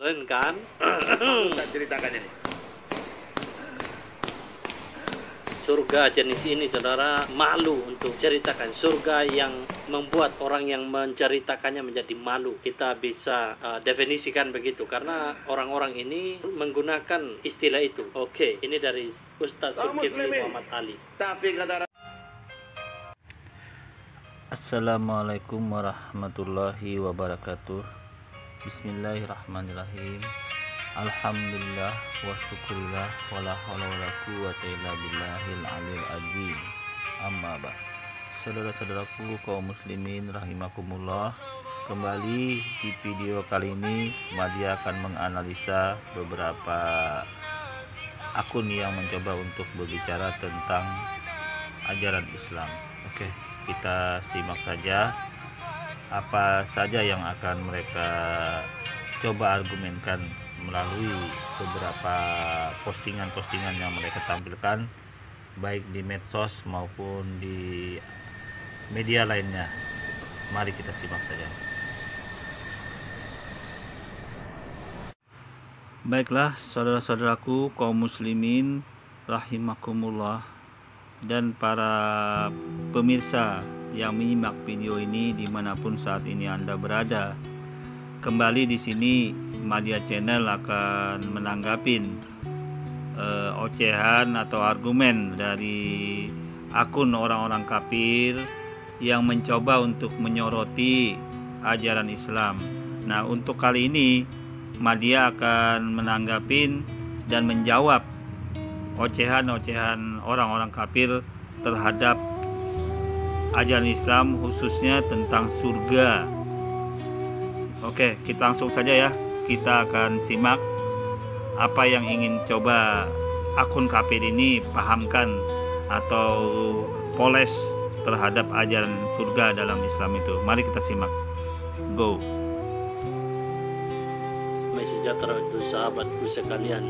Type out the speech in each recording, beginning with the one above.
Keren kan? Saya ceritakan ini. Surga jenis ini saudara malu untuk ceritakan. Surga yang membuat orang yang menceritakannya menjadi malu. Kita bisa definisikan begitu karena orang-orang ini menggunakan istilah itu. Oke, ini dari Ustaz Zulkifli Muhammad Ali. Tapi kata Assalamualaikum warahmatullahi wabarakatuh. Bismillahirrahmanirrahim. Alhamdulillah wa syukurillah wala haula wala quwwata illa billahil aliyil azim. Amma ba'd. Saudara-saudaraku kaum muslimin rahimakumullah, kembali di video kali ini Madia akan menganalisa beberapa akun yang mencoba untuk berbicara tentang ajaran Islam. Oke, kita simak saja apa saja yang akan mereka coba argumenkan melalui beberapa postingan-postingan yang mereka tampilkan baik di medsos maupun di media lainnya. Mari kita simak saja. Baiklah saudara-saudaraku kaum muslimin rahimakumullah dan para pemirsa yang menyimak video ini dimanapun saat ini Anda berada. Kembali di sini Madia Channel akan menanggapin ocehan atau argumen dari akun orang-orang kafir yang mencoba untuk menyoroti ajaran Islam. Nah, untuk kali ini Madia akan menanggapin dan menjawab ocehan-ocehan orang-orang kafir terhadap ajaran Islam, khususnya tentang surga. Oke, kita langsung saja ya. Kita akan simak apa yang ingin coba akun kafir ini pahamkan atau poles terhadap ajaran surga dalam Islam itu. Mari kita simak. Go. Sejahtera untuk sahabatku sekalian.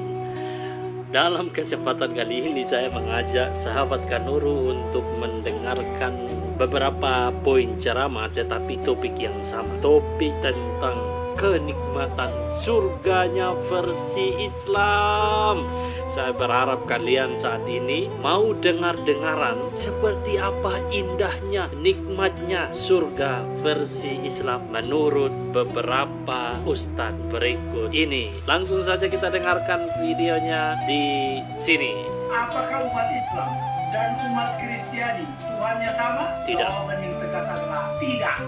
Dalam kesempatan kali ini saya mengajak sahabat Kanuru untuk mendengarkan beberapa poin ceramah, tetapi topik yang sama. Topik tentang kenikmatan surganya versi Islam. Saya berharap kalian saat ini mau dengar-dengaran seperti apa indahnya, nikmatnya surga versi Islam menurut beberapa ustadz berikut ini. Langsung saja kita dengarkan videonya di sini. Apakah umat Islam dan umat Kristiani Tuhannya sama? Tidak. Jawaban yang katakanlah tidak.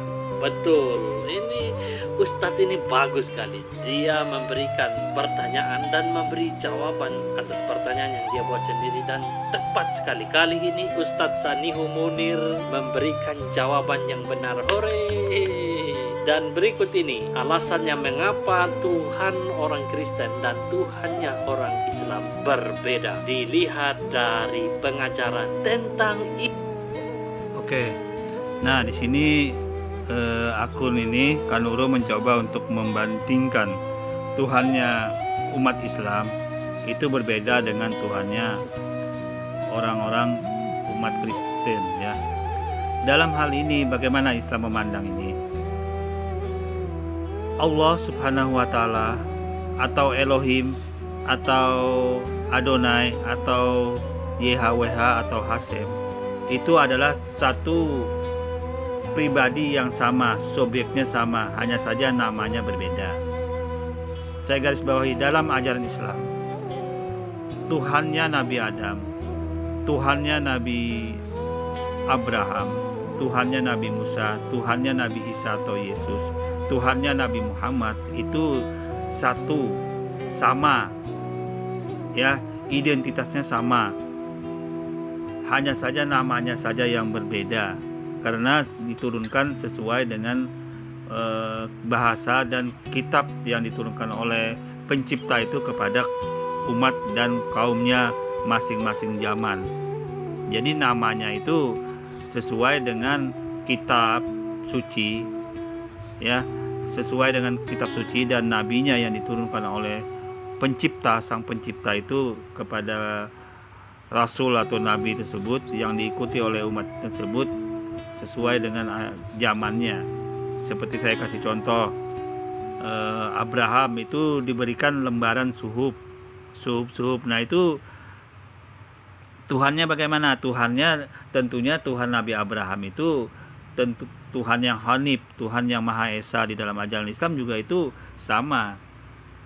Betul, ini Ustadz ini bagus sekali. Dia memberikan pertanyaan dan memberi jawaban atas pertanyaan yang dia buat sendiri dan tepat sekali. Kali ini Ustadz Sanihu Munir memberikan jawaban yang benar. Hore! Dan berikut ini alasannya mengapa Tuhan orang Kristen dan Tuhannya orang Islam berbeda. Dilihat dari pengajaran tentang itu. Oke. Nah, di sini akun ini Kanuro mencoba untuk membandingkan Tuhannya umat Islam itu berbeda dengan Tuhannya orang-orang umat Kristen ya. Dalam hal ini bagaimana Islam memandang ini? Allah Subhanahu wa taala atau Elohim atau Adonai atau YHWH atau Hasem itu adalah satu pribadi yang sama, subjeknya sama, hanya saja namanya berbeda. Saya garis bawahi dalam ajaran Islam, Tuhannya Nabi Adam, Tuhannya Nabi Abraham, Tuhannya Nabi Musa, Tuhannya Nabi Isa atau Yesus, Tuhannya Nabi Muhammad itu satu, sama ya, identitasnya sama, hanya saja namanya saja yang berbeda karena diturunkan sesuai dengan bahasa dan kitab yang diturunkan oleh pencipta itu kepada umat dan kaumnya masing-masing zaman. Jadi namanya itu sesuai dengan kitab suci ya, sesuai dengan kitab suci dan nabinya yang diturunkan oleh pencipta, sang pencipta itu kepada rasul atau nabi tersebut yang diikuti oleh umat tersebut sesuai dengan zamannya. Seperti saya kasih contoh, Abraham itu diberikan lembaran suhuf. Nah itu Tuhannya bagaimana? Tuhannya tentunya Tuhan Nabi Abraham itu tentu Tuhan yang Hanif, Tuhan yang Maha Esa. Di dalam ajaran Islam juga itu sama,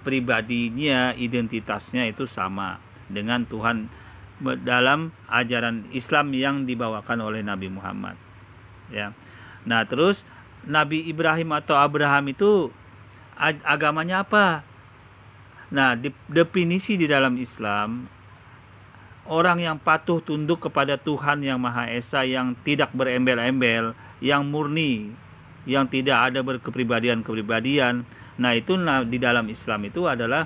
pribadinya, identitasnya itu sama dengan Tuhan dalam ajaran Islam yang dibawakan oleh Nabi Muhammad, ya. Nah, terus Nabi Ibrahim atau Abraham itu agamanya apa? Nah, definisi di dalam Islam, orang yang patuh tunduk kepada Tuhan yang Maha Esa, yang tidak berembel-embel, yang murni, yang tidak ada berkepribadian-kepribadian. Nah, itu di dalam Islam itu adalah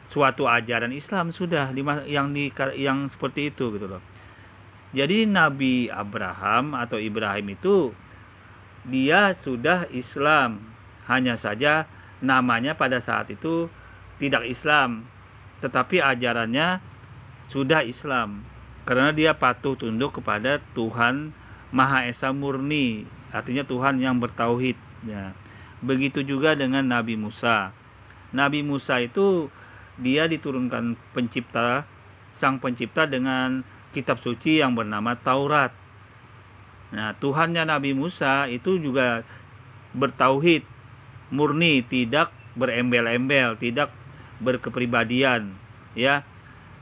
suatu ajaran Islam sudah yang seperti itu gitu loh. Jadi Nabi Abraham atau Ibrahim itu dia sudah Islam, hanya saja namanya pada saat itu tidak Islam, tetapi ajarannya sudah Islam karena dia patuh tunduk kepada Tuhan Maha Esa murni, artinya Tuhan yang bertauhid, ya. Begitu juga dengan Nabi Musa. Nabi Musa itu dia diturunkan sang pencipta dengan kitab suci yang bernama Taurat. Nah, Tuhannya Nabi Musa itu juga bertauhid, murni, tidak berembel-embel, tidak berkepribadian, ya.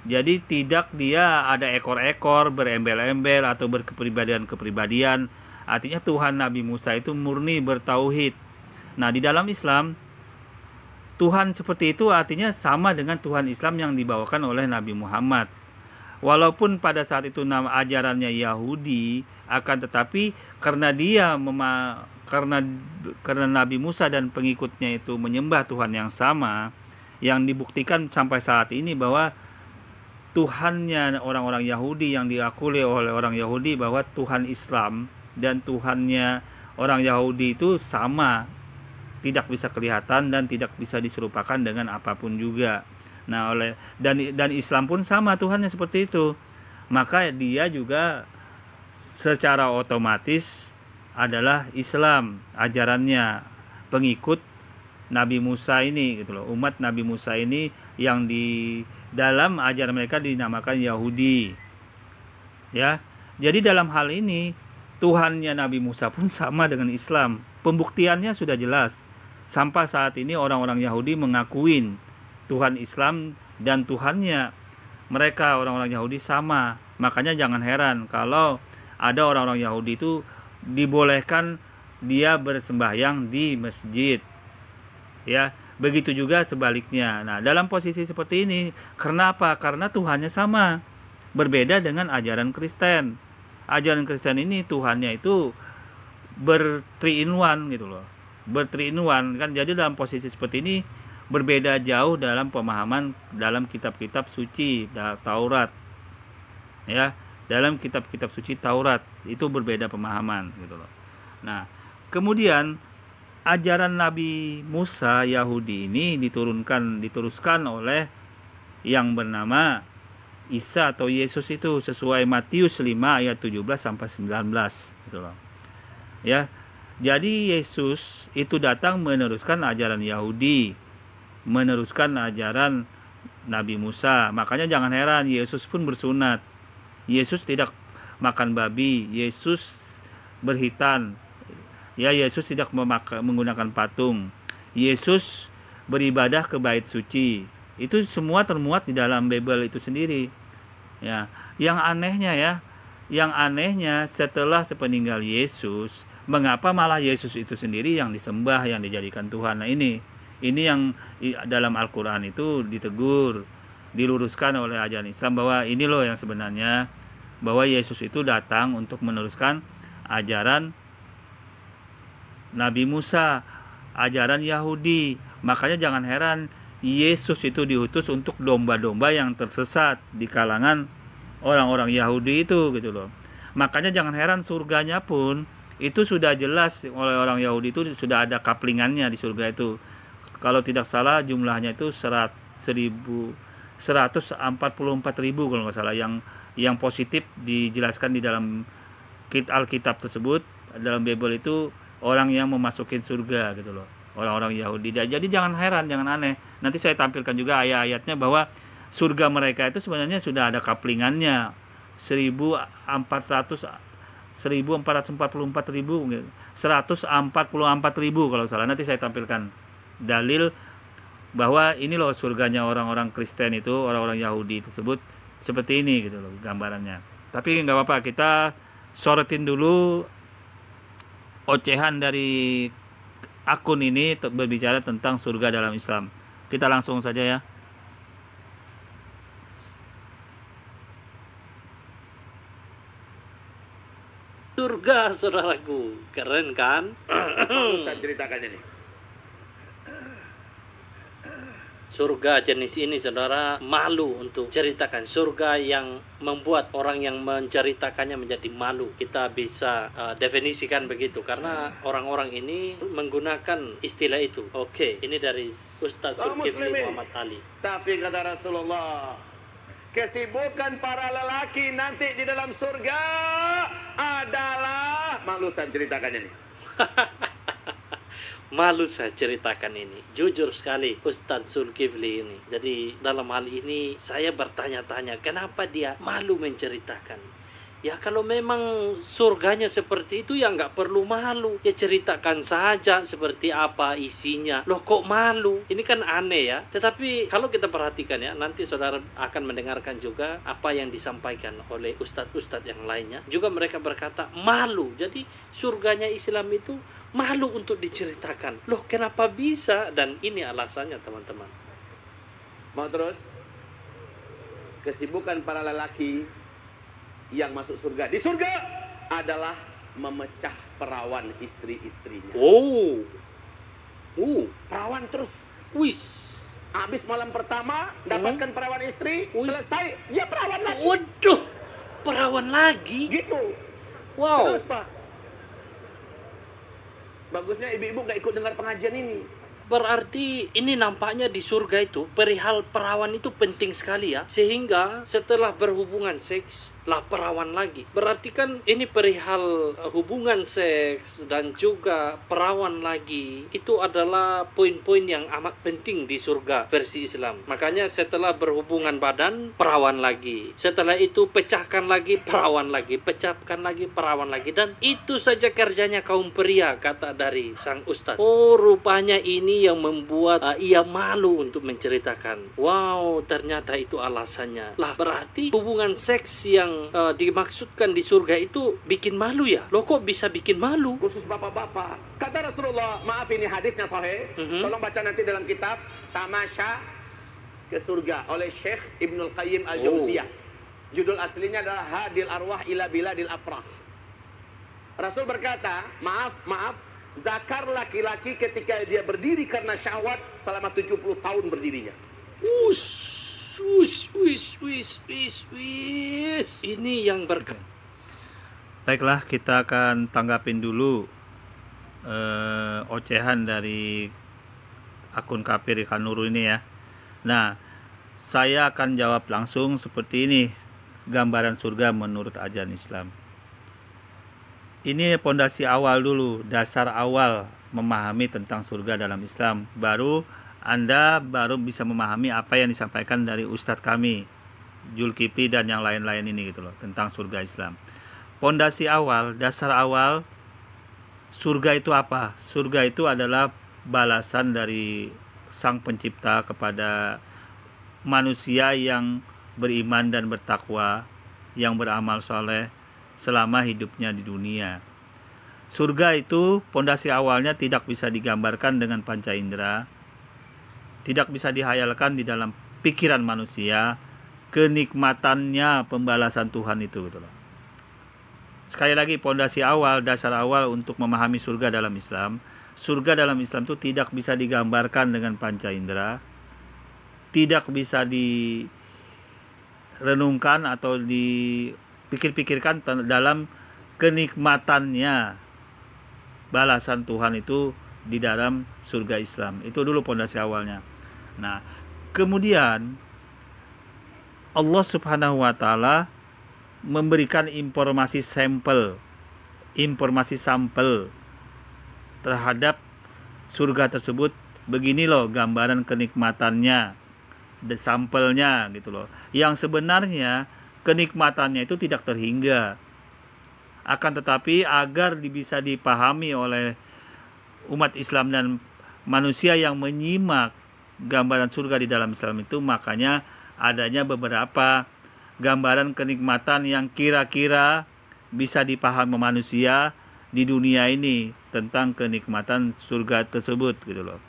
Jadi tidak dia ada ekor-ekor, berembel-embel atau berkepribadian-kepribadian. Artinya Tuhan Nabi Musa itu murni bertauhid. Nah, di dalam Islam Tuhan seperti itu artinya sama dengan Tuhan Islam yang dibawakan oleh Nabi Muhammad. Walaupun pada saat itu nama ajarannya Yahudi, akan tetapi karena karena Nabi Musa dan pengikutnya itu menyembah Tuhan yang sama, yang dibuktikan sampai saat ini bahwa Tuhannya orang-orang Yahudi yang diakui oleh orang Yahudi bahwa Tuhan Islam dan Tuhannya orang Yahudi itu sama, tidak bisa kelihatan dan tidak bisa diserupakan dengan apapun juga. Nah, dan Islam pun sama Tuhannya seperti itu. Maka dia juga secara otomatis adalah Islam, ajarannya pengikut Nabi Musa ini gitu loh. Umat Nabi Musa ini yang di dalam ajaran mereka dinamakan Yahudi. Ya. Jadi dalam hal ini Tuhannya Nabi Musa pun sama dengan Islam. Pembuktiannya sudah jelas. Sampai saat ini orang-orang Yahudi mengakuin Tuhan Islam dan Tuhannya mereka orang-orang Yahudi sama. Makanya jangan heran kalau ada orang-orang Yahudi itu dibolehkan dia bersembahyang di masjid. Ya, begitu juga sebaliknya. Nah, dalam posisi seperti ini, karena apa? Karena Tuhannya sama. Berbeda dengan ajaran Kristen. Ajaran Kristen ini Tuhannya itu ber-3 in 1 gitu loh. Ber-3 in 1 kan. Jadi dalam posisi seperti ini berbeda jauh dalam pemahaman dalam kitab-kitab suci Taurat. Ya, dalam kitab-kitab suci Taurat itu berbeda pemahaman gitu loh. Nah, kemudian ajaran Nabi Musa Yahudi ini diteruskan oleh yang bernama Isa atau Yesus itu sesuai Matius 5 ayat 17 sampai 19 gitu loh. Ya. Jadi Yesus itu datang meneruskan ajaran Yahudi, meneruskan ajaran Nabi Musa. Makanya jangan heran Yesus pun bersunat. Yesus tidak makan babi, Yesus berhitan. Ya, Yesus tidak menggunakan patung. Yesus beribadah ke bait suci. Itu semua termuat di dalam Bible itu sendiri. Ya, yang anehnya setelah sepeninggal Yesus, mengapa malah Yesus itu sendiri yang disembah, yang dijadikan Tuhan? Nah, ini yang dalam Al-Qur'an itu ditegur, diluruskan oleh ajaran Islam bahwa ini loh yang sebenarnya, bahwa Yesus itu datang untuk meneruskan ajaran Nabi Musa, ajaran Yahudi. Makanya jangan heran Yesus itu diutus untuk domba-domba yang tersesat di kalangan orang-orang Yahudi itu gitu loh. Makanya jangan heran surganya pun itu sudah jelas oleh orang Yahudi, itu sudah ada kaplingannya di surga itu. Kalau tidak salah jumlahnya itu 144.000 kalau nggak salah yang positif dijelaskan di dalam Alkitab tersebut, dalam Bible itu orang yang memasukin surga gitu loh. orang-orang Yahudi. Jadi jangan heran, jangan aneh. Nanti saya tampilkan juga ayat-ayatnya bahwa surga mereka itu sebenarnya sudah ada kaplingannya. 144.000 kalau salah. Nanti saya tampilkan dalil bahwa ini loh surganya orang-orang Kristen itu, orang-orang Yahudi tersebut seperti ini gitu loh gambarannya. Tapi nggak apa-apa, kita sorotin dulu ocehan dari akun ini berbicara tentang surga dalam Islam. Kita langsung saja ya. Surga, saudaraku, keren kan? Ustaz ceritakannya nih. Surga jenis ini, saudara, malu untuk ceritakan. Surga yang membuat orang yang menceritakannya menjadi malu. Kita bisa definisikan begitu karena orang-orang ini menggunakan istilah itu. Oke, ini dari Ustaz Zulkifli Muhammad Ali. Tapi kata Rasulullah, kesibukan para lelaki nanti di dalam surga adalah, malu saya ceritakannya nih. Malu saya ceritakan ini. Jujur sekali Ustadz Zulkifli ini. Jadi dalam hal ini saya bertanya-tanya kenapa dia malu menceritakan. Ya kalau memang surganya seperti itu ya nggak perlu malu. Ya ceritakan saja seperti apa isinya. Loh kok malu? Ini kan aneh ya. Tetapi kalau kita perhatikan ya, nanti saudara akan mendengarkan juga apa yang disampaikan oleh ustadz-ustadz yang lainnya. Juga mereka berkata malu. Jadi surganya Islam itu malu untuk diceritakan. Loh kenapa bisa? Dan ini alasannya teman-teman. Mau terus? Kesibukan para lelaki yang masuk surga di surga adalah memecah perawan istri-istrinya. Perawan terus. Wis. Habis malam pertama dapatkan perawan istri, selesai dia perawan lagi. Waduh, perawan lagi. Gitu. Wow. Terus Pak. Bagusnya ibu-ibu nggak ikut dengar pengajian ini. Berarti ini nampaknya di surga itu perihal perawan itu penting sekali ya. Sehingga setelah berhubungan seks lah perawan lagi. Berarti kan ini perihal hubungan seks dan juga perawan lagi. Itu adalah poin-poin yang amat penting di surga versi Islam. Makanya setelah berhubungan badan, perawan lagi. Setelah itu pecahkan lagi, perawan lagi. Pecahkan lagi, perawan lagi. Dan itu saja kerjanya kaum pria, kata dari sang ustadz. Oh, rupanya ini yang membuat ia malu untuk menceritakan. Wow, ternyata itu alasannya. Lah berarti hubungan seks yang dimaksudkan di surga itu bikin malu ya? Loh kok bisa bikin malu? Khusus bapak-bapak. Kata Rasulullah, maaf ini hadisnya sahih. Tolong baca nanti dalam kitab Tamasya ke Surga oleh Syekh Ibnul Qayyim Al-Jauziyah. Judul aslinya adalah Hadil Arwah ila Biladil Afrah. Rasul berkata, maaf, zakar laki-laki ketika dia berdiri karena syahwat selama 70 tahun berdirinya. Ini yang berkah. Baiklah, kita akan tanggapin dulu ocehan dari akun kafir Ikan Nurul ini ya. Nah, saya akan jawab langsung seperti ini gambaran surga menurut ajaran Islam. Ini pondasi awal dulu, dasar awal memahami tentang surga dalam Islam. Anda baru bisa memahami apa yang disampaikan dari Ustadz kami, Zulkifli dan yang lain-lain ini gitu loh, tentang surga Islam. Pondasi awal, dasar awal, surga itu apa? Surga itu adalah balasan dari Sang Pencipta kepada manusia yang beriman dan bertakwa, yang beramal soleh selama hidupnya di dunia. Surga itu pondasi awalnya tidak bisa digambarkan dengan panca indera, tidak bisa dihayalkan di dalam pikiran manusia, kenikmatannya pembalasan Tuhan itu gitu loh. Sekali lagi, pondasi awal, dasar awal untuk memahami surga dalam Islam. Surga dalam Islam itu tidak bisa digambarkan dengan panca indera, tidak bisa direnungkan atau dipikir-pikirkan dalam kenikmatannya balasan Tuhan itu di dalam surga Islam. Itu dulu pondasi awalnya. Nah, kemudian Allah Subhanahu wa taala memberikan informasi sampel terhadap surga tersebut begini loh gambaran kenikmatannya, sampelnya gitu loh. Yang sebenarnya kenikmatannya itu tidak terhingga. Akan tetapi agar bisa dipahami oleh umat Islam dan manusia yang menyimak gambaran surga di dalam Islam itu, makanya adanya beberapa gambaran kenikmatan yang kira-kira bisa dipahami manusia di dunia ini tentang kenikmatan surga tersebut gitu loh.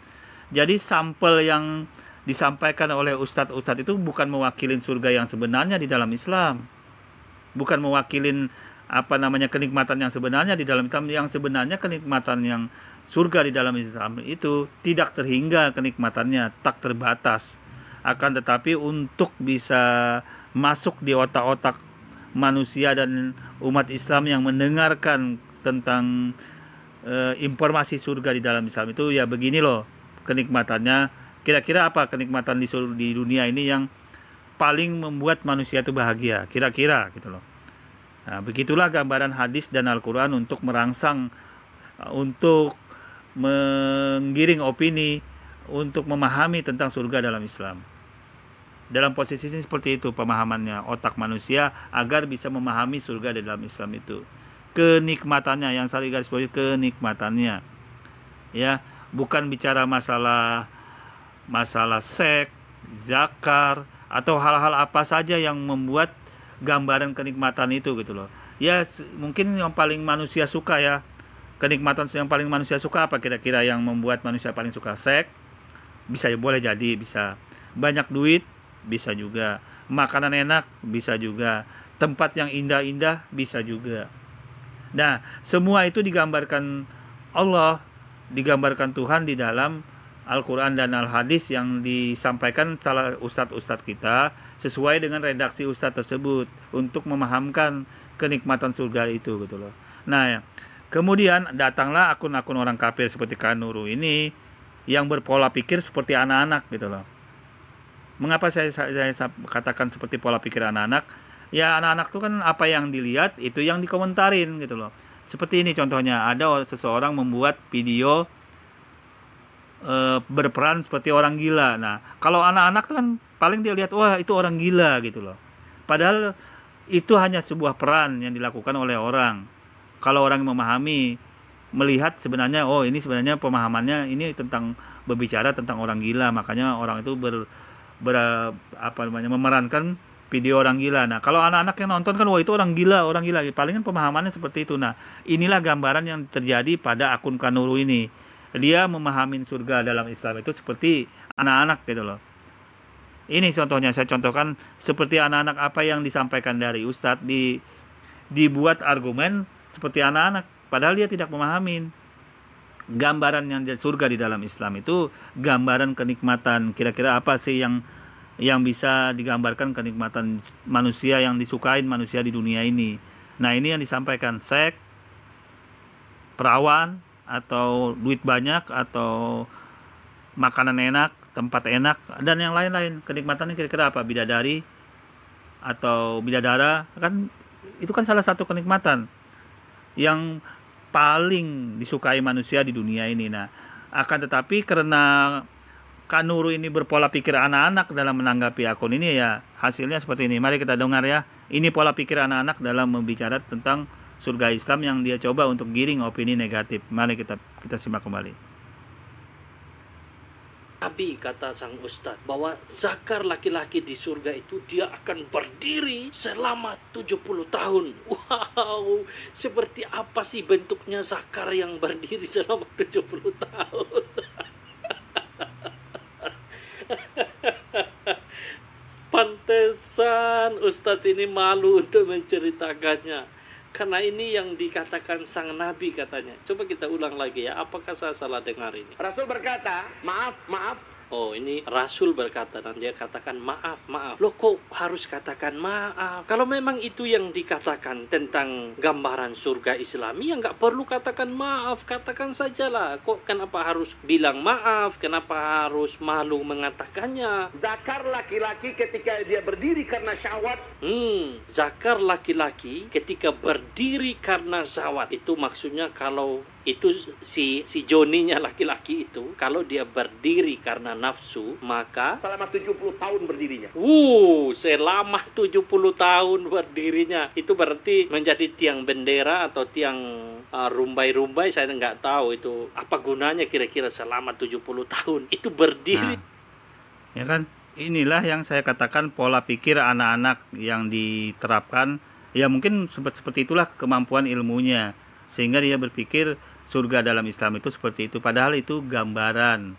Jadi sampel yang disampaikan oleh ustadz-ustadz itu bukan mewakilin surga yang sebenarnya di dalam Islam, bukan mewakilin kenikmatan yang sebenarnya di dalam Islam. Yang sebenarnya kenikmatan yang surga di dalam Islam itu tidak terhingga kenikmatannya, tak terbatas. Akan tetapi untuk bisa masuk di otak-otak manusia dan umat Islam yang mendengarkan tentang informasi surga di dalam Islam itu, ya begini loh kenikmatannya. Kira-kira apa kenikmatan di dunia ini yang paling membuat manusia itu bahagia, kira-kira gitu loh. Nah, begitulah gambaran hadis dan Al-Quran untuk merangsang, untuk menggiring opini, untuk memahami tentang surga dalam Islam. Dalam posisi ini seperti itu pemahamannya otak manusia agar bisa memahami surga dalam Islam itu. Kenikmatannya yang saya garis bawahi, kenikmatannya. Ya, bukan bicara masalah seks, zakar, atau hal-hal apa saja yang membuat gambaran kenikmatan itu gitu loh. Ya mungkin yang paling manusia suka ya, kenikmatan yang paling manusia suka apa kira-kira yang membuat manusia paling suka? Seks, bisa, boleh jadi, bisa. Banyak duit, bisa juga. Makanan enak, bisa juga. Tempat yang indah-indah, bisa juga. Nah, semua itu digambarkan Allah, digambarkan Tuhan di dalam Al-Quran dan Al-Hadis yang disampaikan salah ustadz-ustadz kita sesuai dengan redaksi ustadz tersebut untuk memahamkan kenikmatan surga itu gitu loh. Nah, kemudian datanglah akun-akun orang kafir seperti Kanuru ini yang berpola pikir seperti anak-anak gitu loh. Mengapa saya katakan seperti pola pikir anak-anak? Ya anak-anak itu kan apa yang dilihat itu yang dikomentarin gitu loh. Seperti ini contohnya, ada seseorang membuat video berperan seperti orang gila. Nah, kalau anak-anak kan paling dia lihat, wah itu orang gila gitu loh. Padahal itu hanya sebuah peran yang dilakukan oleh orang. Kalau orang memahami, melihat sebenarnya, oh ini sebenarnya pemahamannya ini tentang berbicara tentang orang gila, makanya orang itu memerankan video orang gila. Nah, kalau anak-anak yang nonton kan, wah itu orang gila. Paling kan pemahamannya seperti itu. Nah, inilah gambaran yang terjadi pada akun Kanuru ini. Dia memahami surga dalam Islam itu seperti anak-anak gitu loh. Ini contohnya, saya contohkan seperti anak-anak apa yang disampaikan dari Ustadz, dibuat argumen seperti anak-anak. Padahal dia tidak memahami gambaran yang surga di dalam Islam itu gambaran kenikmatan. Kira-kira apa sih yang bisa digambarkan kenikmatan manusia yang disukain manusia di dunia ini. Nah, ini yang disampaikan, seks, perawan, atau duit banyak, atau makanan enak, tempat enak, dan yang lain-lain. Kenikmatannya kira-kira apa? Bidadari atau bidadara, kan itu kan salah satu kenikmatan yang paling disukai manusia di dunia ini. Nah, akan tetapi karena Kanuru ini berpola pikir anak-anak dalam menanggapi akun ini, ya hasilnya seperti ini. Mari kita dengar ya. Ini pola pikir anak-anak dalam membicara tentang surga Islam yang dia coba untuk giring opini negatif. Mari kita simak kembali. Nabi, kata sang ustadz, bahwa zakar laki-laki di surga itu dia akan berdiri selama 70 tahun. Wow, seperti apa sih bentuknya zakar yang berdiri selama 70 tahun? Pantesan ustadz ini malu untuk menceritakannya. Karena ini yang dikatakan sang Nabi katanya. Coba kita ulang lagi ya. Apakah saya salah dengar ini? Rasul berkata, maaf. Oh, ini Rasul berkata dan dia katakan maaf. Loh, kok harus katakan maaf? Kalau memang itu yang dikatakan tentang gambaran surga Islami, ya nggak perlu katakan maaf. Katakan sajalah. Kok kenapa harus bilang maaf? Kenapa harus malu mengatakannya? Zakar laki-laki ketika dia berdiri karena syahwat. Zakar laki-laki ketika berdiri karena syahwat. Itu maksudnya kalau itu si Joninya laki-laki itu kalau dia berdiri karena nafsu, maka selama 70 tahun berdirinya. Selama 70 tahun berdirinya. Itu berarti menjadi tiang bendera atau tiang rumbai-rumbai, saya nggak tahu itu apa gunanya kira-kira selama 70 tahun. Itu berdiri. Nah, ya kan? Inilah yang saya katakan pola pikir anak-anak yang diterapkan. Ya mungkin seperti itulah kemampuan ilmunya. Sehingga dia berpikir surga dalam Islam itu seperti itu. Padahal itu gambaran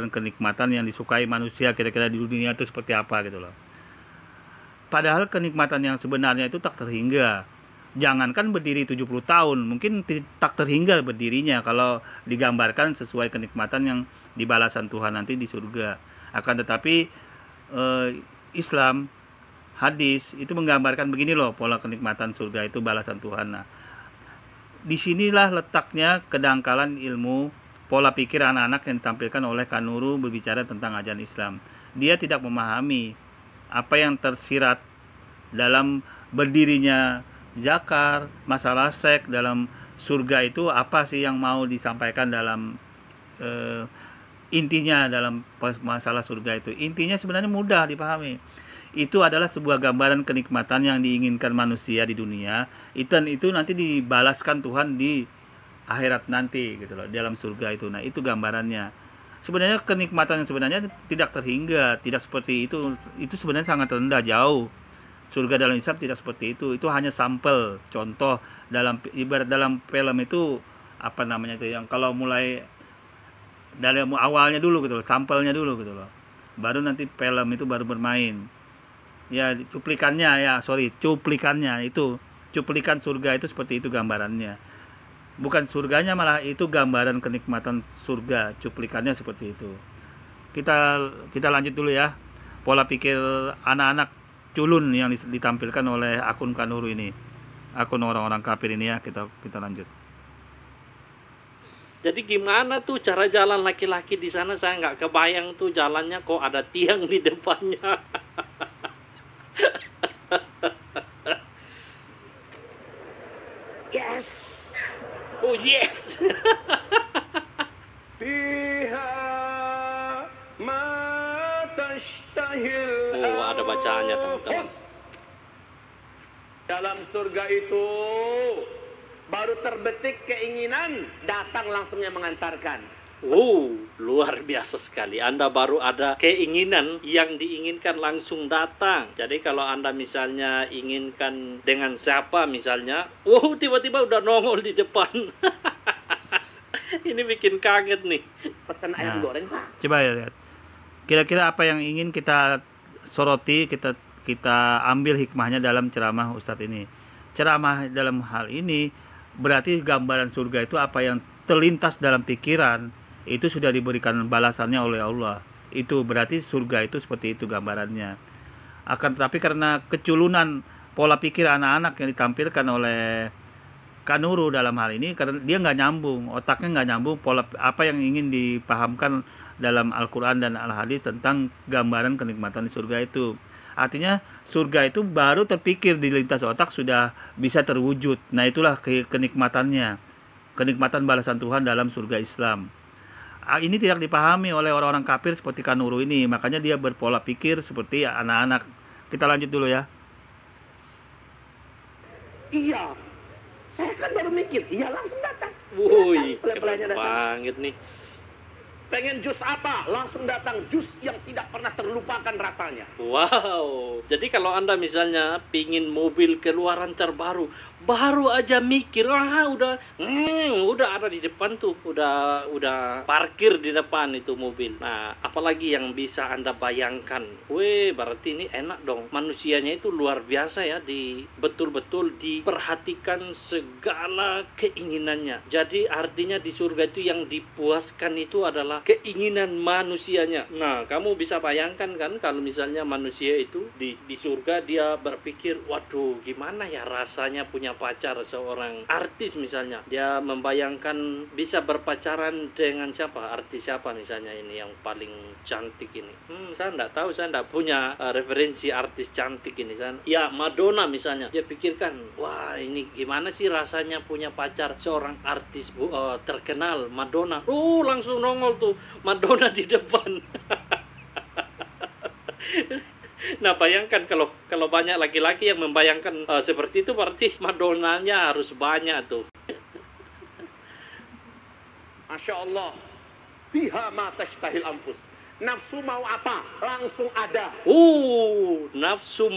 kenikmatan yang disukai manusia kira-kira di dunia itu seperti apa gitu loh. Padahal kenikmatan yang sebenarnya itu tak terhingga. Jangankan berdiri 70 tahun, mungkin tak terhingga berdirinya kalau digambarkan sesuai kenikmatan yang di balasan Tuhan nanti di surga. Akan tetapi Islam, hadis itu menggambarkan begini loh pola kenikmatan surga itu balasan Tuhan. Nah, disinilah letaknya kedangkalan ilmu pola pikir anak-anak yang ditampilkan oleh Kanuru berbicara tentang ajaran Islam. Dia tidak memahami apa yang tersirat dalam berdirinya zakar, masalah seks dalam surga itu apa sih yang mau disampaikan dalam intinya dalam masalah surga itu. Intinya sebenarnya mudah dipahami. Itu adalah sebuah gambaran kenikmatan yang diinginkan manusia di dunia. Itu nanti dibalaskan Tuhan di akhirat nanti gitu loh, dalam surga itu. Nah, itu gambarannya. Sebenarnya kenikmatan yang sebenarnya tidak terhingga, tidak seperti itu. Itu sebenarnya sangat rendah jauh. Surga dalam Islam tidak seperti itu. Itu hanya sampel, contoh ibarat dalam film itu apa namanya itu yang kalau mulai dari awalnya dulu gitu loh, sampelnya dulu gitu loh. Baru nanti film itu baru bermain. Ya cuplikannya itu cuplikan surga itu seperti itu gambarannya, bukan surganya, malah itu gambaran kenikmatan surga, cuplikannya seperti itu. Kita lanjut dulu ya, pola pikir anak-anak culun yang ditampilkan oleh akun Kanuru ini, akun orang-orang kafir ini ya. Kita lanjut. Jadi gimana tuh cara jalan laki-laki di sana? Saya nggak kebayang tuh jalannya, kok ada tiang di depannya. Yes. Oh yes. Fiha ma tashtahil. Oh, ada bacaannya teman-teman. Dalam surga itu baru terbetik keinginan, datang langsung yang mengantarkan. Luar biasa sekali. Anda baru ada keinginan, yang diinginkan langsung datang. Jadi kalau Anda misalnya inginkan dengan siapa misalnya, tiba-tiba udah nongol di depan. Ini bikin kaget nih. Pesan ayam goreng, Pak. Coba ya lihat. Kira-kira apa yang ingin kita soroti, kita ambil hikmahnya dalam ceramah Ustadz ini. Ceramah dalam hal ini berarti gambaran surga itu apa yang terlintas dalam pikiran itu sudah diberikan balasannya oleh Allah. Itu berarti surga itu seperti itu gambarannya. Akan tetapi karena keculunan pola pikir anak-anak yang ditampilkan oleh Kanuru dalam hal ini, karena dia nggak nyambung, otaknya nggak nyambung pola apa yang ingin dipahamkan dalam Al-Quran dan Al-Hadis tentang gambaran kenikmatan di surga itu. Artinya surga itu baru terpikir di lintas otak sudah bisa terwujud. Nah, itulah kenikmatannya, kenikmatan balasan Tuhan dalam surga Islam. Ini tidak dipahami oleh orang-orang kafir seperti Kanuru ini, makanya dia berpola pikir seperti anak-anak. Kita lanjut dulu ya. Iya, saya kan baru mikir, iya langsung datang. Keren banget nih. Pengen jus apa? Langsung datang, jus yang tidak pernah terlupakan rasanya. Wow, jadi kalau Anda misalnya pingin mobil keluaran terbaru, baru aja mikir, udah ada di depan tuh, udah parkir di depan itu mobil. Nah, apalagi yang bisa Anda bayangkan, berarti ini enak dong. Manusianya itu luar biasa ya, betul-betul diperhatikan segala keinginannya. Jadi artinya di surga itu yang dipuaskan itu adalah keinginan manusianya. Nah, kamu bisa bayangkan kan kalau misalnya manusia itu di surga dia berpikir, waduh gimana ya rasanya punya punya pacar seorang artis misalnya, dia membayangkan bisa berpacaran dengan siapa, artis siapa misalnya ini yang paling cantik ini. Saya enggak tahu, saya enggak punya referensi artis cantik ini. Ya Madonna misalnya, dia pikirkan, wah ini gimana sih rasanya punya pacar seorang artis terkenal, Madonna. Langsung nongol tuh Madonna di depan. Nah bayangkan kalau banyak laki-laki yang membayangkan seperti itu, berarti Madonnanya harus banyak tuh. Masya Allah, biha ma tashtahil anfus. Nafsu mau apa langsung ada. Nafsu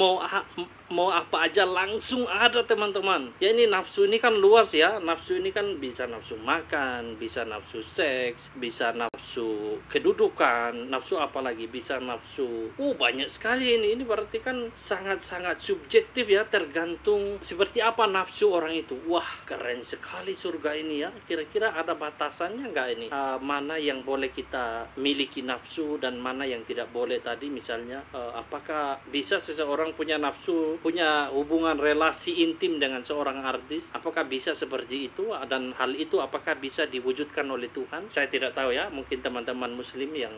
mau apa aja langsung ada teman-teman. Ya ini nafsu ini kan luas ya. Nafsu ini kan bisa nafsu makan, bisa nafsu seks, bisa nafsu kedudukan, nafsu apa lagi, bisa nafsu. Banyak sekali ini. Ini berarti kan sangat-sangat subjektif ya, tergantung seperti apa nafsu orang itu. Wah, keren sekali surga ini ya. Kira-kira ada batasannya nggak ini? Mana yang boleh kita miliki nafsu dan mana yang tidak boleh tadi misalnya. Apakah bisa seseorang punya nafsu, punya hubungan relasi intim dengan seorang artis? Apakah bisa seperti itu? Dan hal itu apakah bisa diwujudkan oleh Tuhan? Saya tidak tahu ya, mungkin teman-teman muslim yang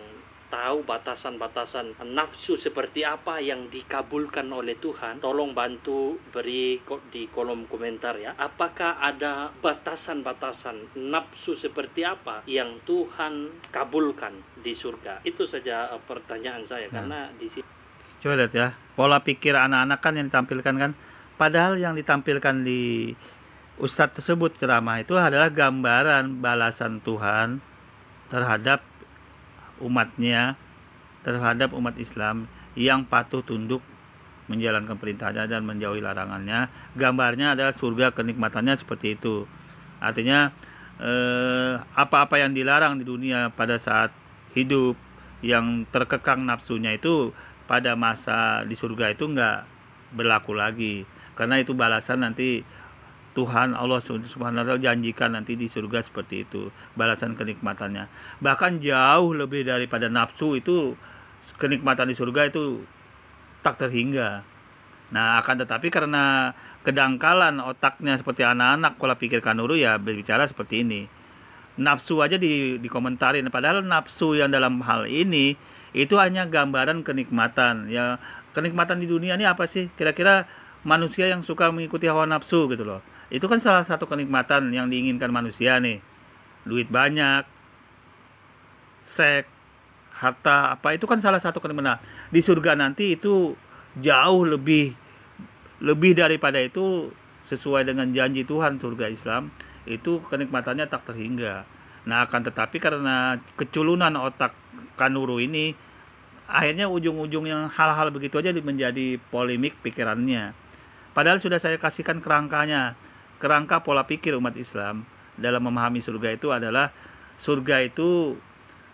tahu batasan-batasan nafsu seperti apa yang dikabulkan oleh Tuhan, tolong bantu beri di kolom komentar ya. Apakah ada batasan-batasan nafsu seperti apa yang Tuhan kabulkan di surga? Itu saja pertanyaan saya. Karena di sini coba lihat ya, pola pikir anak-anak kan yang ditampilkan kan, padahal yang ditampilkan di ustadz tersebut ceramah itu adalah gambaran balasan Tuhan terhadap umatnya, terhadap umat Islam yang patuh tunduk menjalankan perintahnya dan menjauhi larangannya. Gambarnya adalah surga, kenikmatannya seperti itu. Artinya apa-apa yang dilarang di dunia pada saat hidup, yang terkekang nafsunya itu pada masa di surga itu enggak berlaku lagi, karena itu balasan nanti Tuhan Allah Subhanahu wa taala janjikan nanti di surga seperti itu, balasan kenikmatannya. Bahkan jauh lebih daripada nafsu itu, kenikmatan di surga itu tak terhingga. Nah, akan tetapi karena kedangkalan otaknya seperti anak-anak, pola pikir Kanuru ya berbicara seperti ini. Nafsu aja dikomentarin, padahal nafsu yang dalam hal ini itu hanya gambaran kenikmatan. Ya, kenikmatan di dunia ini apa sih? Kira-kira manusia yang suka mengikuti hawa nafsu gitu loh. Itu kan salah satu kenikmatan yang diinginkan manusia nih. Duit banyak, seks, harta, apa itu kan salah satu kenikmatan. Di surga nanti itu jauh lebih daripada itu, sesuai dengan janji Tuhan surga Islam, itu kenikmatannya tak terhingga. Nah, akan tetapi karena keculunan otak Kanuru ini, akhirnya ujung-ujungnya hal-hal begitu aja menjadi polemik pikirannya. Padahal sudah saya kasihkan kerangkanya. Kerangka pola pikir umat Islam dalam memahami surga itu adalah, surga itu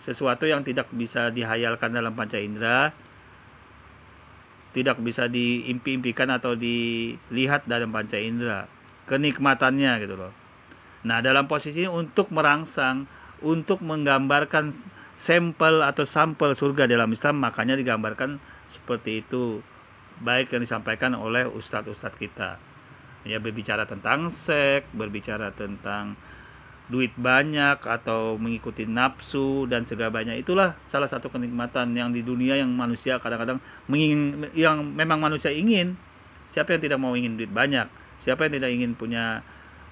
sesuatu yang tidak bisa dihayalkan dalam panca indera, tidak bisa diimpi-impikan atau dilihat dalam panca indera, kenikmatannya gitu loh. Nah, dalam posisi untuk merangsang, untuk menggambarkan sampel surga dalam Islam, makanya digambarkan seperti itu, baik yang disampaikan oleh ustadz-ustadz kita. Ya, berbicara tentang seks, berbicara tentang duit banyak atau mengikuti nafsu dan segalanya. Itulah salah satu kenikmatan yang di dunia yang manusia kadang-kadang yang memang manusia ingin. Siapa yang tidak mau ingin duit banyak? Siapa yang tidak ingin punya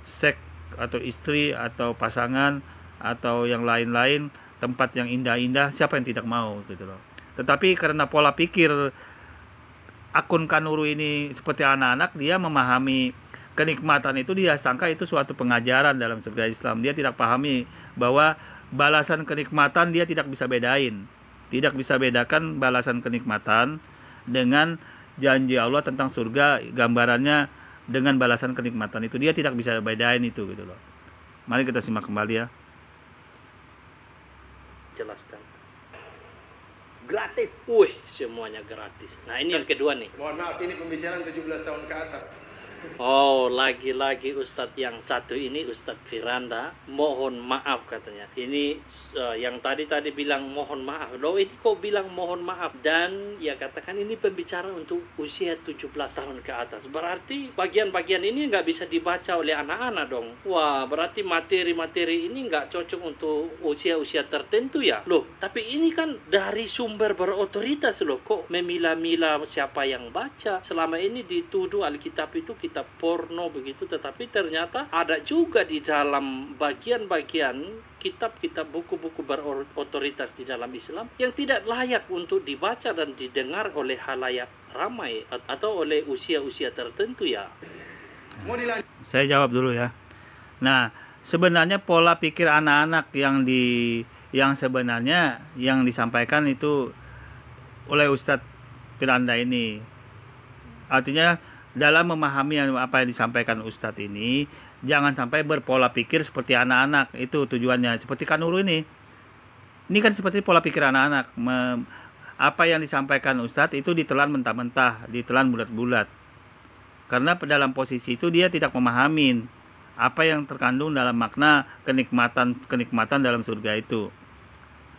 seks atau istri atau pasangan atau yang lain-lain, tempat yang indah-indah? Siapa yang tidak mau gitu loh. Tetapi karena pola pikir akun Kanuru ini seperti anak-anak, dia memahami kenikmatan itu, dia sangka itu suatu pengajaran dalam surga Islam. Dia tidak pahami bahwa balasan kenikmatan dia tidak bisa bedain. Tidak bisa bedakan balasan kenikmatan dengan janji Allah tentang surga, gambarannya dengan balasan kenikmatan itu. Dia tidak bisa bedain itu gitu loh. Mari kita simak kembali ya. jelaskan. Gratis. Semuanya gratis. Nah, ini yang kedua nih. Mohon maaf, ini pembicaraan 17 tahun ke atas. Oh, lagi-lagi Ustadz yang satu ini, Ustadz Firanda, mohon maaf katanya. Ini yang tadi bilang mohon maaf. Loh, ini kok bilang mohon maaf? Dan ya katakan ini pembicara untuk usia 17 tahun ke atas. Berarti bagian-bagian ini nggak bisa dibaca oleh anak-anak dong. Wah, berarti materi-materi ini nggak cocok untuk usia-usia tertentu ya. Loh, tapi ini kan dari sumber berotoritas loh. Kok memilah-milah siapa yang baca? Selama ini dituduh Alkitab itu kitab porno begitu, tetapi ternyata ada juga di dalam bagian-bagian kitab-kitab buku-buku berotoritas di dalam Islam yang tidak layak untuk dibaca dan didengar oleh halayak ramai atau oleh usia-usia tertentu ya. Saya jawab dulu ya. Nah, sebenarnya pola pikir anak-anak yang sebenarnya yang disampaikan itu oleh Ustadz Firanda ini. Artinya dalam memahami apa yang disampaikan Ustadz ini, jangan sampai berpola pikir seperti anak-anak. Itu tujuannya. Seperti Kanuru ini kan seperti pola pikir anak-anak. Apa yang disampaikan Ustadz itu ditelan mentah-mentah, ditelan bulat-bulat. Karena dalam posisi itu dia tidak memahami apa yang terkandung dalam makna kenikmatan dalam surga itu.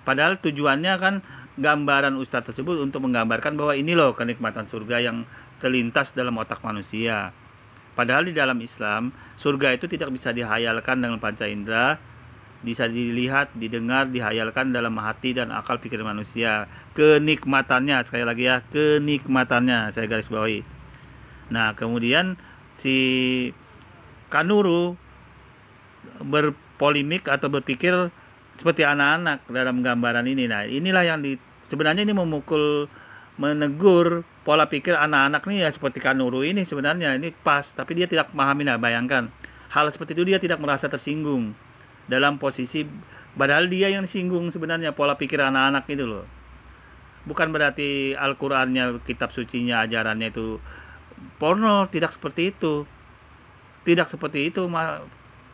Padahal tujuannya kan gambaran Ustadz tersebut untuk menggambarkan bahwa ini loh kenikmatan surga yang terlintas dalam otak manusia. Padahal di dalam Islam, surga itu tidak bisa dihayalkan dengan panca indera, bisa dilihat, didengar, dihayalkan dalam hati dan akal pikir manusia. Kenikmatannya, sekali lagi ya, kenikmatannya saya garis bawahi. Nah, kemudian si Kanuru berpolemik atau berpikir seperti anak-anak dalam gambaran ini. Nah, inilah yang sebenarnya ini menegur pola pikir anak-anak nih ya, seperti Kanuru ini sebenarnya ini pas, tapi dia tidak memahami. Nah, bayangkan hal seperti itu dia tidak merasa tersinggung dalam posisi, padahal dia yang disinggung sebenarnya pola pikir anak-anak itu loh. Bukan berarti Al-Qur'annya, kitab sucinya, ajarannya itu porno, tidak seperti itu. Tidak seperti itu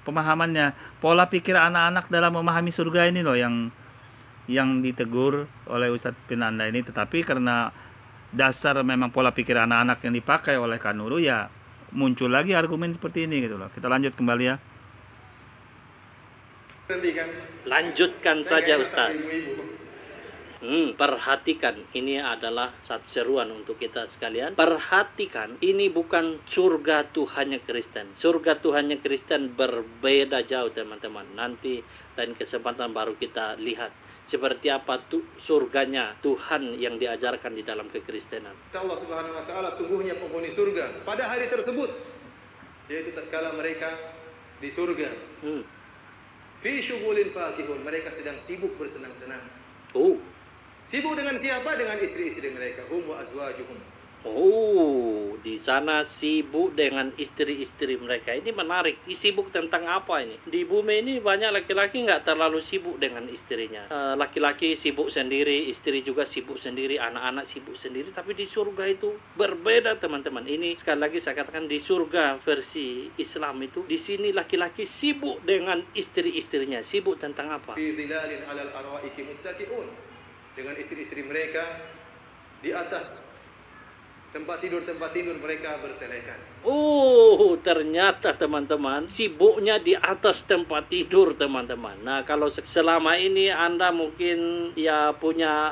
pemahamannya. Pola pikir anak-anak dalam memahami surga ini loh yang ditegur oleh Ustadz Firanda ini. Tetapi karena dasar memang pola pikir anak-anak yang dipakai oleh Kanuru, ya muncul lagi argumen seperti ini gitu loh. Kita lanjut kembali ya. Lanjutkan saja Ustaz. Perhatikan, ini adalah satu seruan untuk kita sekalian. Perhatikan, ini bukan surga Tuhannya Kristen. Surga Tuhannya Kristen berbeda jauh teman-teman. Nanti lain kesempatan baru kita lihat seperti apa surganya Tuhan yang diajarkan di dalam kekristenan. Allah Subhanahu wa taala sungguhnya penghuni surga pada hari tersebut, yaitu tatkala mereka di surga. Fi syughulin fakihun, mereka sedang sibuk bersenang-senang. Sibuk dengan siapa? Dengan istri-istri mereka. Hum wa azwajuhum. Di sana sibuk dengan istri-istri mereka. Ini menarik. Sibuk tentang apa ini? Di bumi ini banyak laki-laki nggak terlalu sibuk dengan istrinya. Laki-laki sibuk sendiri, istri juga sibuk sendiri, anak-anak sibuk sendiri. Tapi di surga itu berbeda teman-teman. Ini sekali lagi saya katakan, di surga versi Islam itu, di sini laki-laki sibuk dengan istri-istrinya. Sibuk tentang apa? Fi dhilalin 'alal araiki muttaqi'un. Dengan istri-istri mereka di atas tempat tidur mereka bertelekan. Ternyata teman-teman, sibuknya di atas tempat tidur teman-teman. Nah, kalau selama ini Anda mungkin ya punya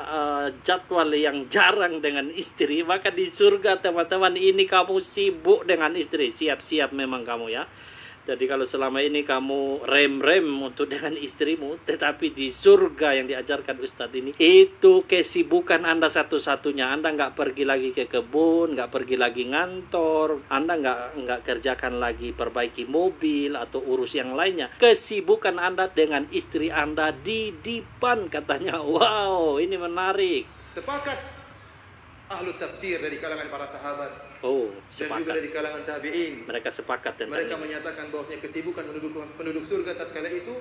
jadwal yang jarang dengan istri, maka di surga teman-teman ini kamu sibuk dengan istri. Siap-siap memang kamu ya. Jadi kalau selama ini kamu rem-rem untuk dengan istrimu, tetapi di surga yang diajarkan Ustadz ini, itu kesibukan Anda satu-satunya. Anda nggak pergi lagi ke kebun, nggak pergi lagi ngantor, Anda nggak kerjakan lagi perbaiki mobil atau urus yang lainnya. Kesibukan Anda dengan istri Anda di dipan katanya. Wow, ini menarik. Sepakat ahlu tafsir dari kalangan para sahabat. Sepakat. Dan juga dari kalangan tabi'in. Mereka sepakat tentang mereka ini. Menyatakan bahwasanya kesibukan penduduk surga tatkala itu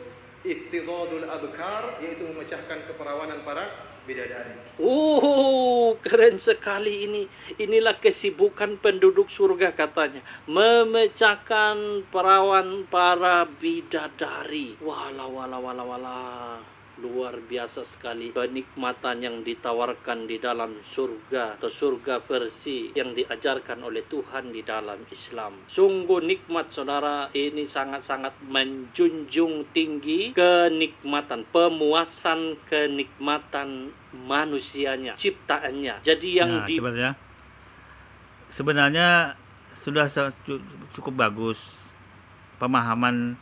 iftidadul abkar, yaitu memecahkan keperawanan para bidadari. Keren sekali ini. Inilah kesibukan penduduk surga katanya, memecahkan perawan para bidadari. Wala. luar biasa sekali kenikmatan yang ditawarkan di dalam surga atau surga versi yang diajarkan oleh Tuhan di dalam Islam. Sungguh nikmat saudara, ini sangat-sangat menjunjung tinggi kenikmatan, pemuasan kenikmatan manusianya, ciptaannya. Jadi yang coba ya. Sebenarnya sudah cukup bagus pemahaman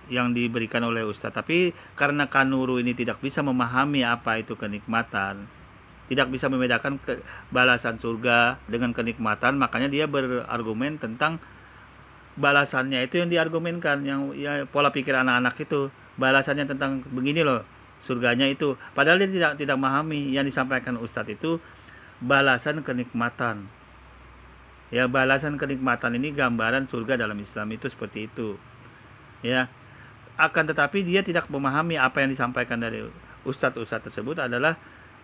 yang diberikan oleh Ustadz, tapi karena Kanuru ini tidak bisa memahami apa itu kenikmatan, tidak bisa membedakan balasan surga dengan kenikmatan, makanya dia berargumen tentang balasannya itu yang diargumenkan, yang ya, pola pikir anak-anak itu, balasannya tentang begini loh, surganya itu, padahal dia tidak memahami yang disampaikan Ustadz itu balasan kenikmatan. Ya, balasan kenikmatan ini gambaran surga dalam Islam itu seperti itu. Ya. Akan tetapi dia tidak memahami apa yang disampaikan dari ustadz-ustadz tersebut adalah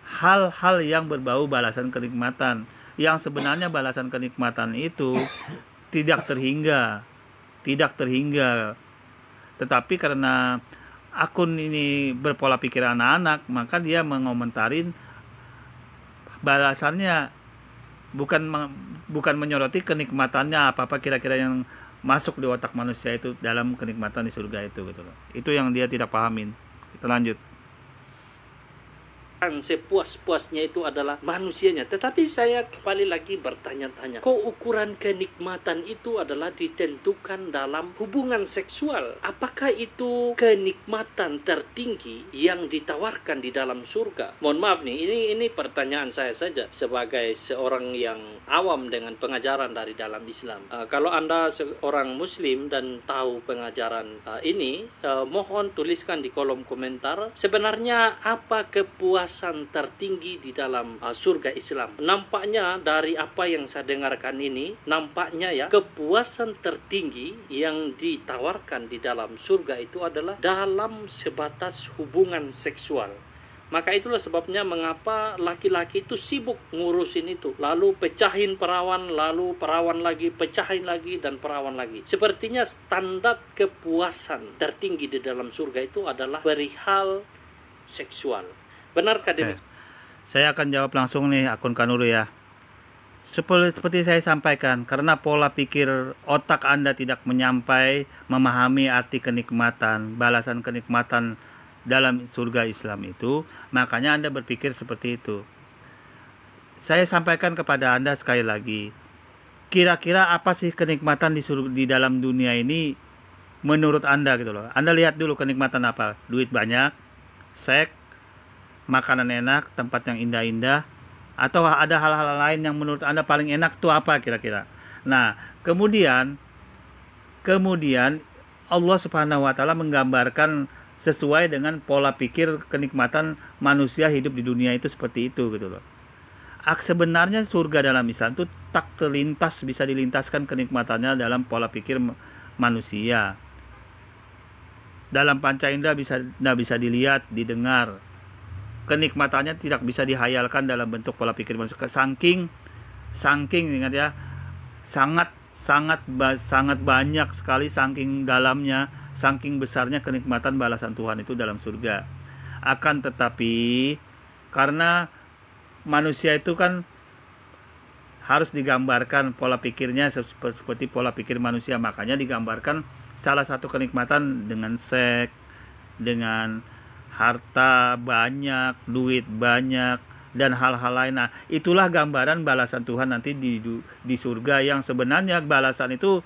hal-hal yang berbau balasan kenikmatan, yang sebenarnya balasan kenikmatan itu tidak terhingga, tetapi karena akun ini berpola pikir anak-anak, maka dia mengomentarin balasannya, bukan menyoroti kenikmatannya apa kira-kira yang masuk di otak manusia itu dalam kenikmatan di surga itu gitu loh. Itu yang dia tidak pahamin. Kita lanjut. Sepuas-puasnya itu adalah manusianya. Tetapi saya kembali lagi bertanya-tanya, kok ukuran kenikmatan itu adalah ditentukan dalam hubungan seksual? Apakah itu kenikmatan tertinggi yang ditawarkan di dalam surga? Mohon maaf nih, ini pertanyaan saya saja sebagai seorang yang awam dengan pengajaran dari dalam Islam. Kalau Anda seorang Muslim dan tahu pengajaran ini, mohon tuliskan di kolom komentar sebenarnya apa kepuasan tertinggi di dalam surga Islam. Nampaknya dari apa yang saya dengarkan ini, nampaknya ya kepuasan tertinggi yang ditawarkan di dalam surga itu adalah dalam sebatas hubungan seksual. Maka itulah sebabnya mengapa laki-laki itu sibuk ngurusin itu. Lalu pecahin perawan, lalu perawan lagi, pecahin lagi, dan perawan lagi. Sepertinya standar kepuasan tertinggi di dalam surga itu adalah perihal seksual. Benarkah demikian? Saya akan jawab langsung nih akun Kanuru ya. Seperti saya sampaikan, karena pola pikir otak Anda tidak memahami arti kenikmatan, balasan kenikmatan dalam surga Islam itu, makanya Anda berpikir seperti itu. Saya sampaikan kepada Anda sekali lagi, kira-kira apa sih kenikmatan di dalam dunia ini menurut Anda gitu loh. Anda lihat dulu kenikmatan apa? Duit banyak, seks, makanan enak, tempat yang indah-indah, atau ada hal-hal lain yang menurut Anda paling enak tuh apa kira-kira? Nah, kemudian Allah Subhanahu wa taala menggambarkan sesuai dengan pola pikir kenikmatan manusia hidup di dunia itu seperti itu gitu loh. Sebenarnya surga dalam Islam itu tak terlintas, bisa dilintaskan kenikmatannya dalam pola pikir manusia. Dalam panca indera bisa dilihat, didengar. Kenikmatannya tidak bisa dihayalkan dalam bentuk pola pikir manusia. Saking ingat ya, sangat banyak sekali, saking dalamnya, saking besarnya kenikmatan balasan Tuhan itu dalam surga. Akan tetapi karena manusia itu kan harus digambarkan pola pikirnya seperti pola pikir manusia, makanya digambarkan salah satu kenikmatan dengan seks, dengan harta banyak, duit banyak, dan hal-hal lain. Nah, itulah gambaran balasan Tuhan nanti di surga, yang sebenarnya balasan itu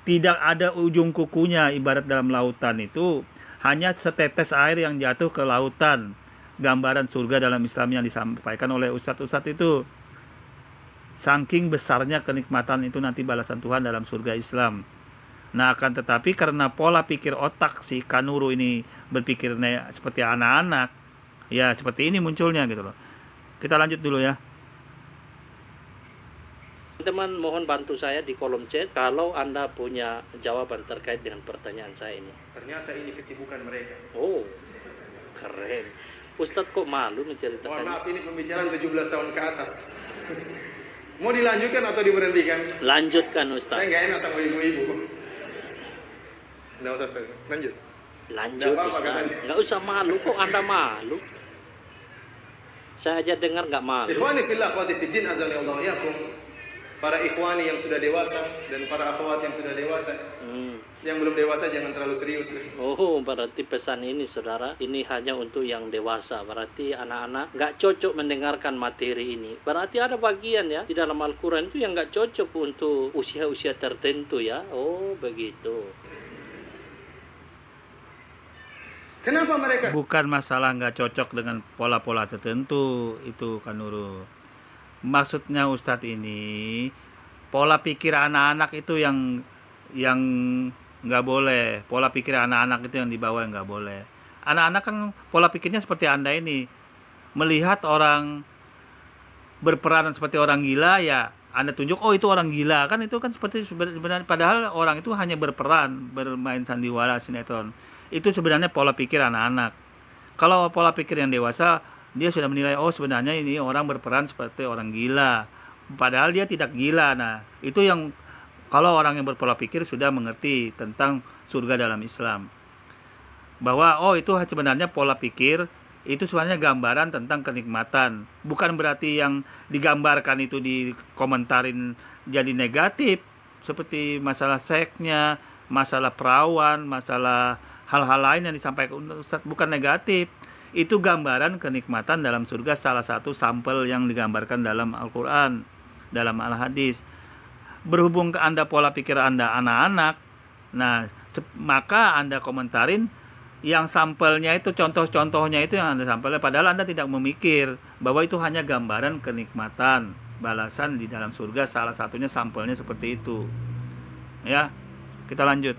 tidak ada ujung kukunya. Ibarat dalam lautan itu hanya setetes air yang jatuh ke lautan. Gambaran surga dalam Islam yang disampaikan oleh ustadz-ustadz itu. Saking besarnya kenikmatan itu nanti balasan Tuhan dalam surga Islam. Nah, akan tetapi karena pola pikir otak si Kanuru ini berpikirnya seperti anak-anak, ya seperti ini munculnya gitu loh. Kita lanjut dulu ya. Teman, mohon bantu saya di kolom chat kalau Anda punya jawaban terkait dengan pertanyaan saya ini. Ternyata ini kesibukan mereka. Oh, keren. Ustadz kok malu menceritakan? Mohon maaf, ini pembicaraan 17 tahun ke atas. Mau dilanjutkan atau diberhentikan? Lanjutkan Ustadz. Saya nggak enak sama ibu-ibu. Nggak usah, lanjut. Lanjut, Nggak apa-apa, Ustaz. katanya. Nggak usah malu, kok Anda malu? Saya aja dengar nggak malu. Ikhwani fillah, akhwati fiddin, azani Allah wa iyyakum. Para ikhwani yang sudah dewasa dan para akhwat yang sudah dewasa. Yang belum dewasa jangan terlalu serius. Oh, berarti pesan ini saudara, ini hanya untuk yang dewasa. Berarti anak-anak nggak cocok mendengarkan materi ini. Berarti ada bagian ya di dalam Al-Quran itu yang nggak cocok untuk usia-usia tertentu ya. Oh, begitu. Kenapa mereka? Bukan masalah nggak cocok dengan pola-pola tertentu itu kan Nurul. Maksudnya Ustadz ini pola pikir anak-anak itu yang nggak boleh. Pola pikir anak-anak itu yang dibawa yang nggak boleh. Anak-anak kan pola pikirnya seperti Anda ini, melihat orang berperan seperti orang gila, ya Anda tunjuk, oh itu orang gila, kan itu kan seperti sebenarnya, padahal orang itu hanya berperan, bermain sandiwara, sinetron. Itu sebenarnya pola pikir anak-anak. Kalau pola pikir yang dewasa, dia sudah menilai, oh sebenarnya ini orang berperan seperti orang gila, padahal dia tidak gila. Nah, itu yang kalau orang yang berpola pikir sudah mengerti tentang surga dalam Islam, bahwa oh itu sebenarnya pola pikir itu sebenarnya gambaran tentang kenikmatan, bukan berarti yang digambarkan itu dikomentarin jadi negatif, seperti masalah seksnya, masalah perawan, masalah hal-hal lain yang disampaikan Ustaz, bukan negatif. Itu gambaran kenikmatan dalam surga, salah satu sampel yang digambarkan dalam Al-Quran, dalam Al-Hadis. Berhubung ke Anda pola pikir Anda anak-anak, nah maka Anda komentarin yang sampelnya itu, contoh-contohnya itu yang Anda sampelnya, padahal Anda tidak memikir bahwa itu hanya gambaran kenikmatan, balasan di dalam surga, salah satunya sampelnya seperti itu. Ya, kita lanjut.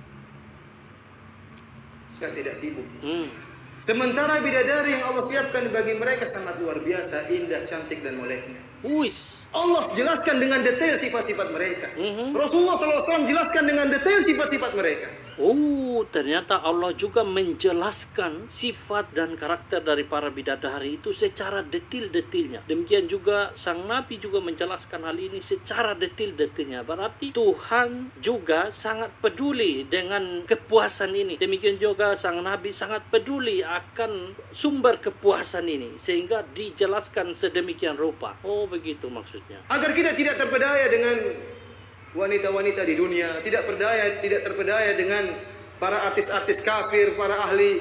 Tidak sibuk. Sementara bidadari yang Allah siapkan bagi mereka sangat luar biasa, indah, cantik dan moleknya. Allah jelaskan dengan detail sifat-sifat mereka. Rasulullah SAW jelaskan dengan detail sifat-sifat mereka. Oh, ternyata Allah juga menjelaskan sifat dan karakter dari para bidadari itu secara detil-detilnya. Demikian juga Sang Nabi juga menjelaskan hal ini secara detil-detilnya. Berarti Tuhan juga sangat peduli dengan kepuasan ini. Demikian juga Sang Nabi sangat peduli akan sumber kepuasan ini, sehingga dijelaskan sedemikian rupa. Oh, begitu maksudnya. Agar kita tidak terpedaya dengan wanita-wanita di dunia, tidak terpedaya dengan para artis-artis kafir, para ahli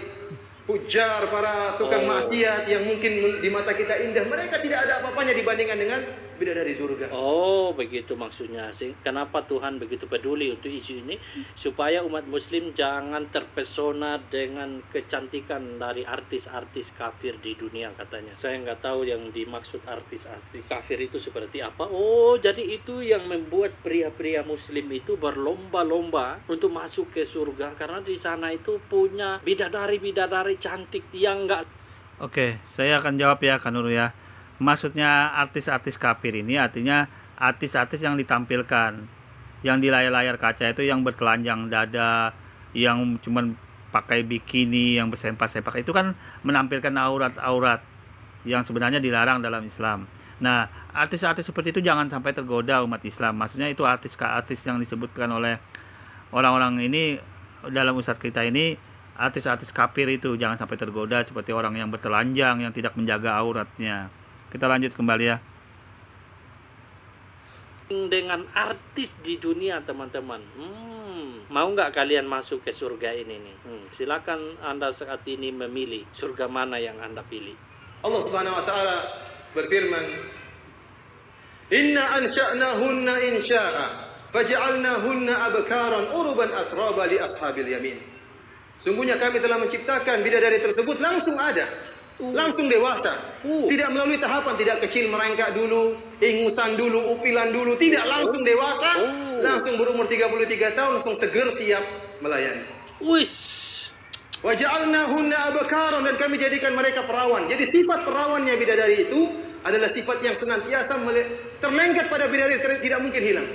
fujar, para tukang maksiat yang mungkin di mata kita indah. Mereka tidak ada apa-apanya dibandingkan dengan bidadari surga. Oh, begitu maksudnya. Kenapa Tuhan begitu peduli untuk isu ini? Supaya umat muslim jangan terpesona dengan kecantikan dari artis-artis kafir di dunia katanya. Saya nggak tahu yang dimaksud artis-artis kafir itu seperti apa. Oh, jadi itu yang membuat pria-pria muslim itu berlomba-lomba untuk masuk ke surga. Karena di sana itu punya bidadari-bidadari cantik yang nggak... Oke, saya akan jawab ya Kak Nurul ya. Maksudnya artis-artis kafir ini artinya artis-artis yang ditampilkan, yang di layar-layar kaca itu yang bertelanjang dada, yang cuman pakai bikini, yang bersempak-sempak, itu kan menampilkan aurat-aurat yang sebenarnya dilarang dalam Islam. Nah, artis-artis seperti itu jangan sampai tergoda umat Islam. Maksudnya itu artis-artis yang disebutkan oleh orang-orang ini dalam ustadz kita ini, artis-artis kafir itu jangan sampai tergoda seperti orang yang bertelanjang, yang tidak menjaga auratnya. Kita lanjut kembali ya. Dengan artis di dunia teman-teman. Mau nggak kalian masuk ke surga ini nih? Silakan Anda saat ini memilih surga mana yang Anda pilih. Allah Subhanahu wa taala berfirman, "Inna ansha'nahunna insya'a, faj'alnahunna abkaran uruban atraba li ashabil yamin." Sungguhnya kami telah menciptakan bidadari tersebut langsung ada. Langsung dewasa, tidak melalui tahapan, tidak kecil merengkak dulu, ingusan dulu, upilan dulu, tidak, langsung dewasa, langsung berumur 33 tahun, langsung seger siap melayani. Wa ja'alnahunna abkaran, dan kami jadikan mereka perawan. Jadi sifat perawannya bidadari itu adalah sifat yang senantiasa terlengket pada bidadari, tidak mungkin hilang.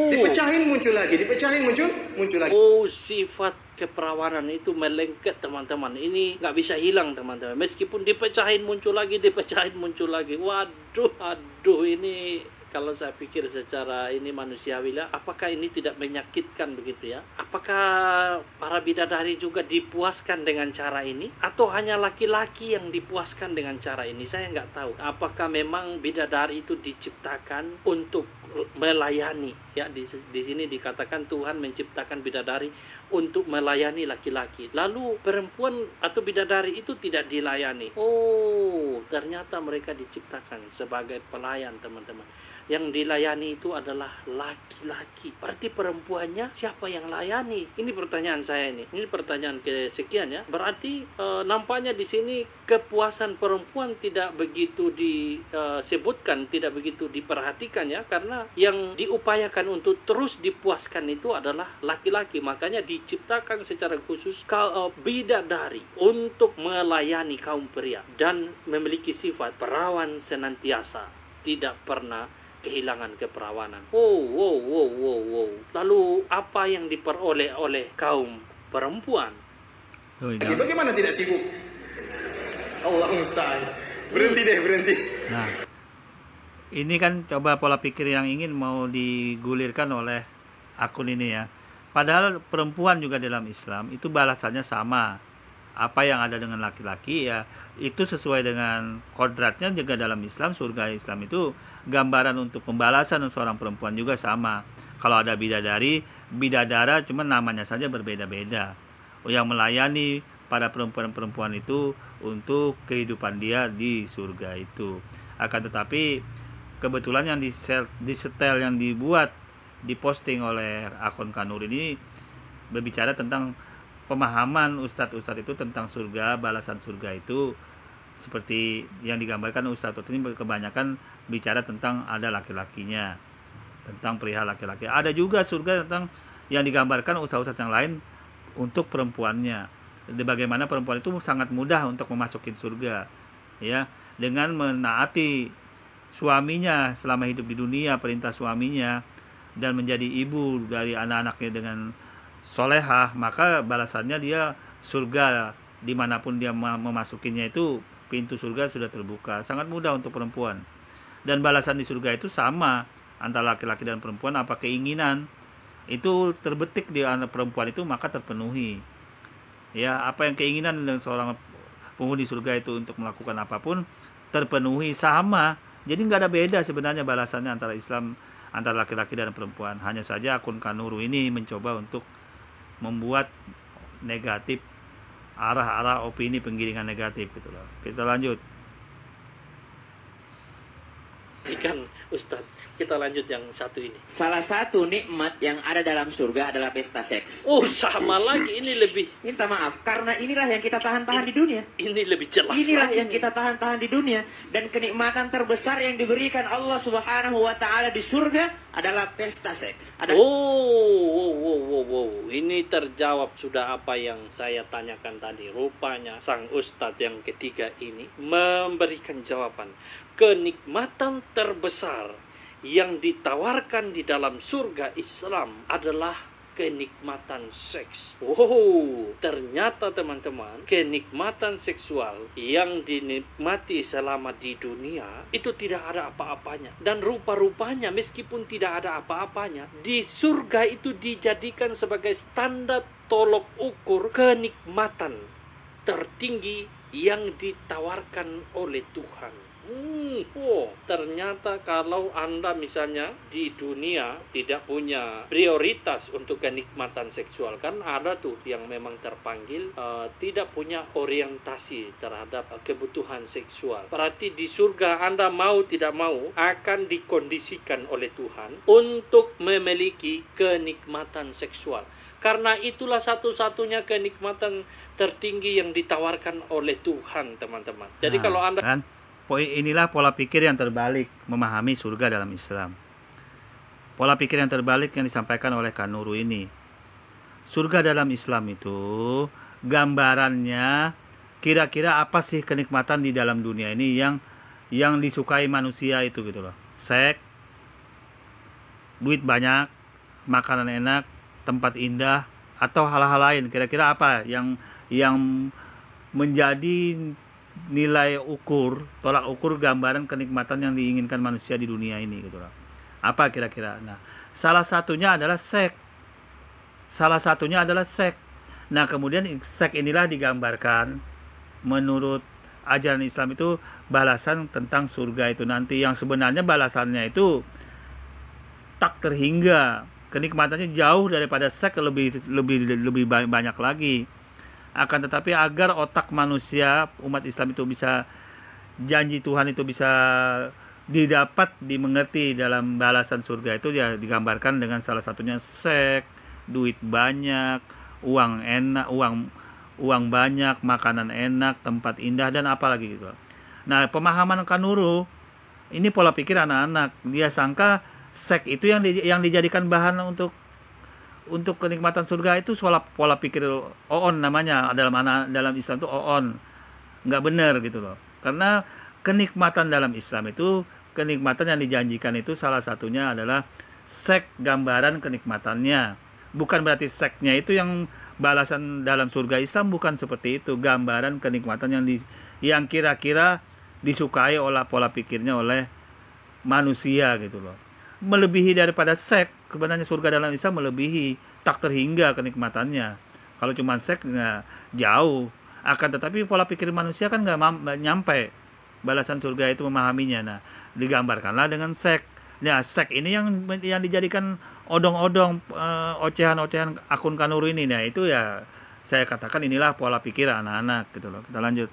Dipecahin muncul lagi, dipecahin muncul lagi. Oh, sifat keperawanan itu melengket teman-teman. Ini nggak bisa hilang teman-teman. Meskipun dipecahin muncul lagi, dipecahin muncul lagi. Waduh, aduh, ini kalau saya pikir secara ini manusiawi lah, apakah ini tidak menyakitkan begitu ya? Apakah para bidadari juga dipuaskan dengan cara ini? Atau hanya laki-laki yang dipuaskan dengan cara ini? Saya nggak tahu. Apakah memang bidadari itu diciptakan untuk melayani? Ya, di sini dikatakan Tuhan menciptakan bidadari untuk melayani laki-laki. Lalu perempuan atau bidadari itu tidak dilayani. Oh, ternyata mereka diciptakan sebagai pelayan, teman-teman. Yang dilayani itu adalah laki-laki. Berarti perempuannya siapa yang layani? Ini pertanyaan saya ini. Ini pertanyaan kesekian ya. Berarti nampaknya di sini kepuasan perempuan tidak begitu disebutkan, tidak begitu diperhatikan ya, karena yang diupayakan untuk terus dipuaskan itu adalah laki-laki. Makanya diciptakan secara khusus bidadari untuk melayani kaum pria dan memiliki sifat perawan senantiasa, tidak pernah kehilangan keperawanan. Wow. Lalu apa yang diperoleh oleh kaum perempuan? Bagaimana tidak sibuk? Allah musta'an. Berhenti. Nah, ini kan coba pola pikir yang ingin mau digulirkan oleh akun ini ya. Padahal perempuan juga dalam Islam itu balasannya sama. Apa yang ada dengan laki-laki ya itu sesuai dengan kodratnya juga dalam Islam. Surga Islam itu gambaran untuk pembalasan seorang perempuan juga sama. Kalau ada bidadari, bidadara cuma namanya saja berbeda-beda. Yang melayani para perempuan-perempuan itu untuk kehidupan dia di surga itu. Akan tetapi kebetulan yang disetel yang dibuat, diposting oleh akun Kanur ini berbicara tentang pemahaman ustadz-ustadz itu tentang surga, balasan surga itu seperti yang digambarkan ustadz ini kebanyakan bicara tentang ada laki-lakinya, tentang perihal laki-laki. Ada juga surga tentang yang digambarkan ustadz-ustadz yang lain untuk perempuannya. Bagaimana perempuan itu sangat mudah untuk memasuki surga, ya, dengan menaati suaminya selama hidup di dunia, perintah suaminya, dan menjadi ibu dari anak-anaknya dengan solehah, maka balasannya dia surga. Dimanapun dia memasukinya itu pintu surga sudah terbuka, sangat mudah untuk perempuan. Dan balasan di surga itu sama antara laki-laki dan perempuan. Apa keinginan itu terbetik di anak perempuan itu maka terpenuhi. Ya, apa yang keinginan dan seorang penghuni surga itu untuk melakukan apapun terpenuhi sama. Jadi nggak ada beda sebenarnya balasannya antara Islam, antara laki-laki dan perempuan. Hanya saja akun Kanuru ini mencoba untuk membuat negatif, arah-arah opini penggiringan negatif gitu loh. Kita lanjut. Ikan Ustadz, kita lanjut yang satu ini. Salah satu nikmat yang ada dalam surga adalah pesta seks. Oh, sama lagi, ini lebih. Minta maaf, karena inilah yang kita tahan-tahan di dunia. Ini lebih jelas. Inilah lagi. yang kita tahan-tahan di dunia. Dan kenikmatan terbesar yang diberikan Allah Subhanahu wa Ta'ala di surga adalah pesta seks. Wow. Ini terjawab sudah apa yang saya tanyakan tadi. Rupanya sang ustadz yang ketiga ini memberikan jawaban. Kenikmatan terbesar yang ditawarkan di dalam surga Islam adalah kenikmatan seks. Wow, ternyata teman-teman, kenikmatan seksual yang dinikmati selama di dunia itu tidak ada apa-apanya. Dan rupa-rupanya meskipun tidak ada apa-apanya, di surga itu dijadikan sebagai standar tolok ukur kenikmatan tertinggi yang ditawarkan oleh Tuhan. Ternyata kalau Anda misalnya di dunia tidak punya prioritas untuk kenikmatan seksual, kan ada tuh yang memang terpanggil tidak punya orientasi terhadap kebutuhan seksual. Berarti di surga Anda mau tidak mau akan dikondisikan oleh Tuhan untuk memiliki kenikmatan seksual. Karena itulah satu-satunya kenikmatan tertinggi yang ditawarkan oleh Tuhan, teman-teman. Jadi kalau Anda inilah pola pikir yang terbalik memahami surga dalam Islam. Pola pikir yang terbalik yang disampaikan oleh Kanuru ini. Surga dalam Islam itu gambarannya kira-kira apa sih kenikmatan di dalam dunia ini yang disukai manusia itu gitu loh. Seks, duit banyak, makanan enak, tempat indah, atau hal-hal lain. Kira-kira apa yang menjadi nilai ukur, tolak ukur gambaran kenikmatan yang diinginkan manusia di dunia ini gitu loh. Apa kira-kira? Nah, salah satunya adalah seks. Salah satunya adalah seks. Nah, kemudian seks inilah digambarkan menurut ajaran Islam itu balasan tentang surga itu nanti, yang sebenarnya balasannya itu tak terhingga, kenikmatannya jauh daripada seks, lebih banyak lagi. Akan tetapi agar otak manusia umat Islam itu bisa, janji Tuhan itu bisa didapat, dimengerti dalam balasan surga itu, ya digambarkan dengan salah satunya seks, duit banyak, uang enak, uang banyak, makanan enak, tempat indah, dan apalagi gitu. Nah, pemahaman Kanuru ini pola pikir anak-anak. Dia sangka seks itu yang dijadikan bahan untuk kenikmatan surga itu pola pikir oon namanya, dalam Islam itu oon. Nggak benar gitu loh. Karena kenikmatan dalam Islam itu, kenikmatan yang dijanjikan itu salah satunya adalah seks, gambaran kenikmatannya. Bukan berarti seksnya itu yang balasan dalam surga. Islam bukan seperti itu. Gambaran kenikmatan yang kira-kira disukai oleh pola pikirnya oleh manusia gitu loh. Melebihi daripada seks. Sebenarnya surga dalam Islam melebihi, tak terhingga kenikmatannya. Kalau cuma seks nggak jauh. Akan tetapi pola pikir manusia kan nggak nyampe balasan surga itu memahaminya. Nah, digambarkanlah dengan seks. Nah, seks ini yang dijadikan odong-odong, ocehan-ocehan akun Kanuru ini. Nah, itu ya saya katakan inilah pola pikir anak-anak gitu loh. Kita lanjut.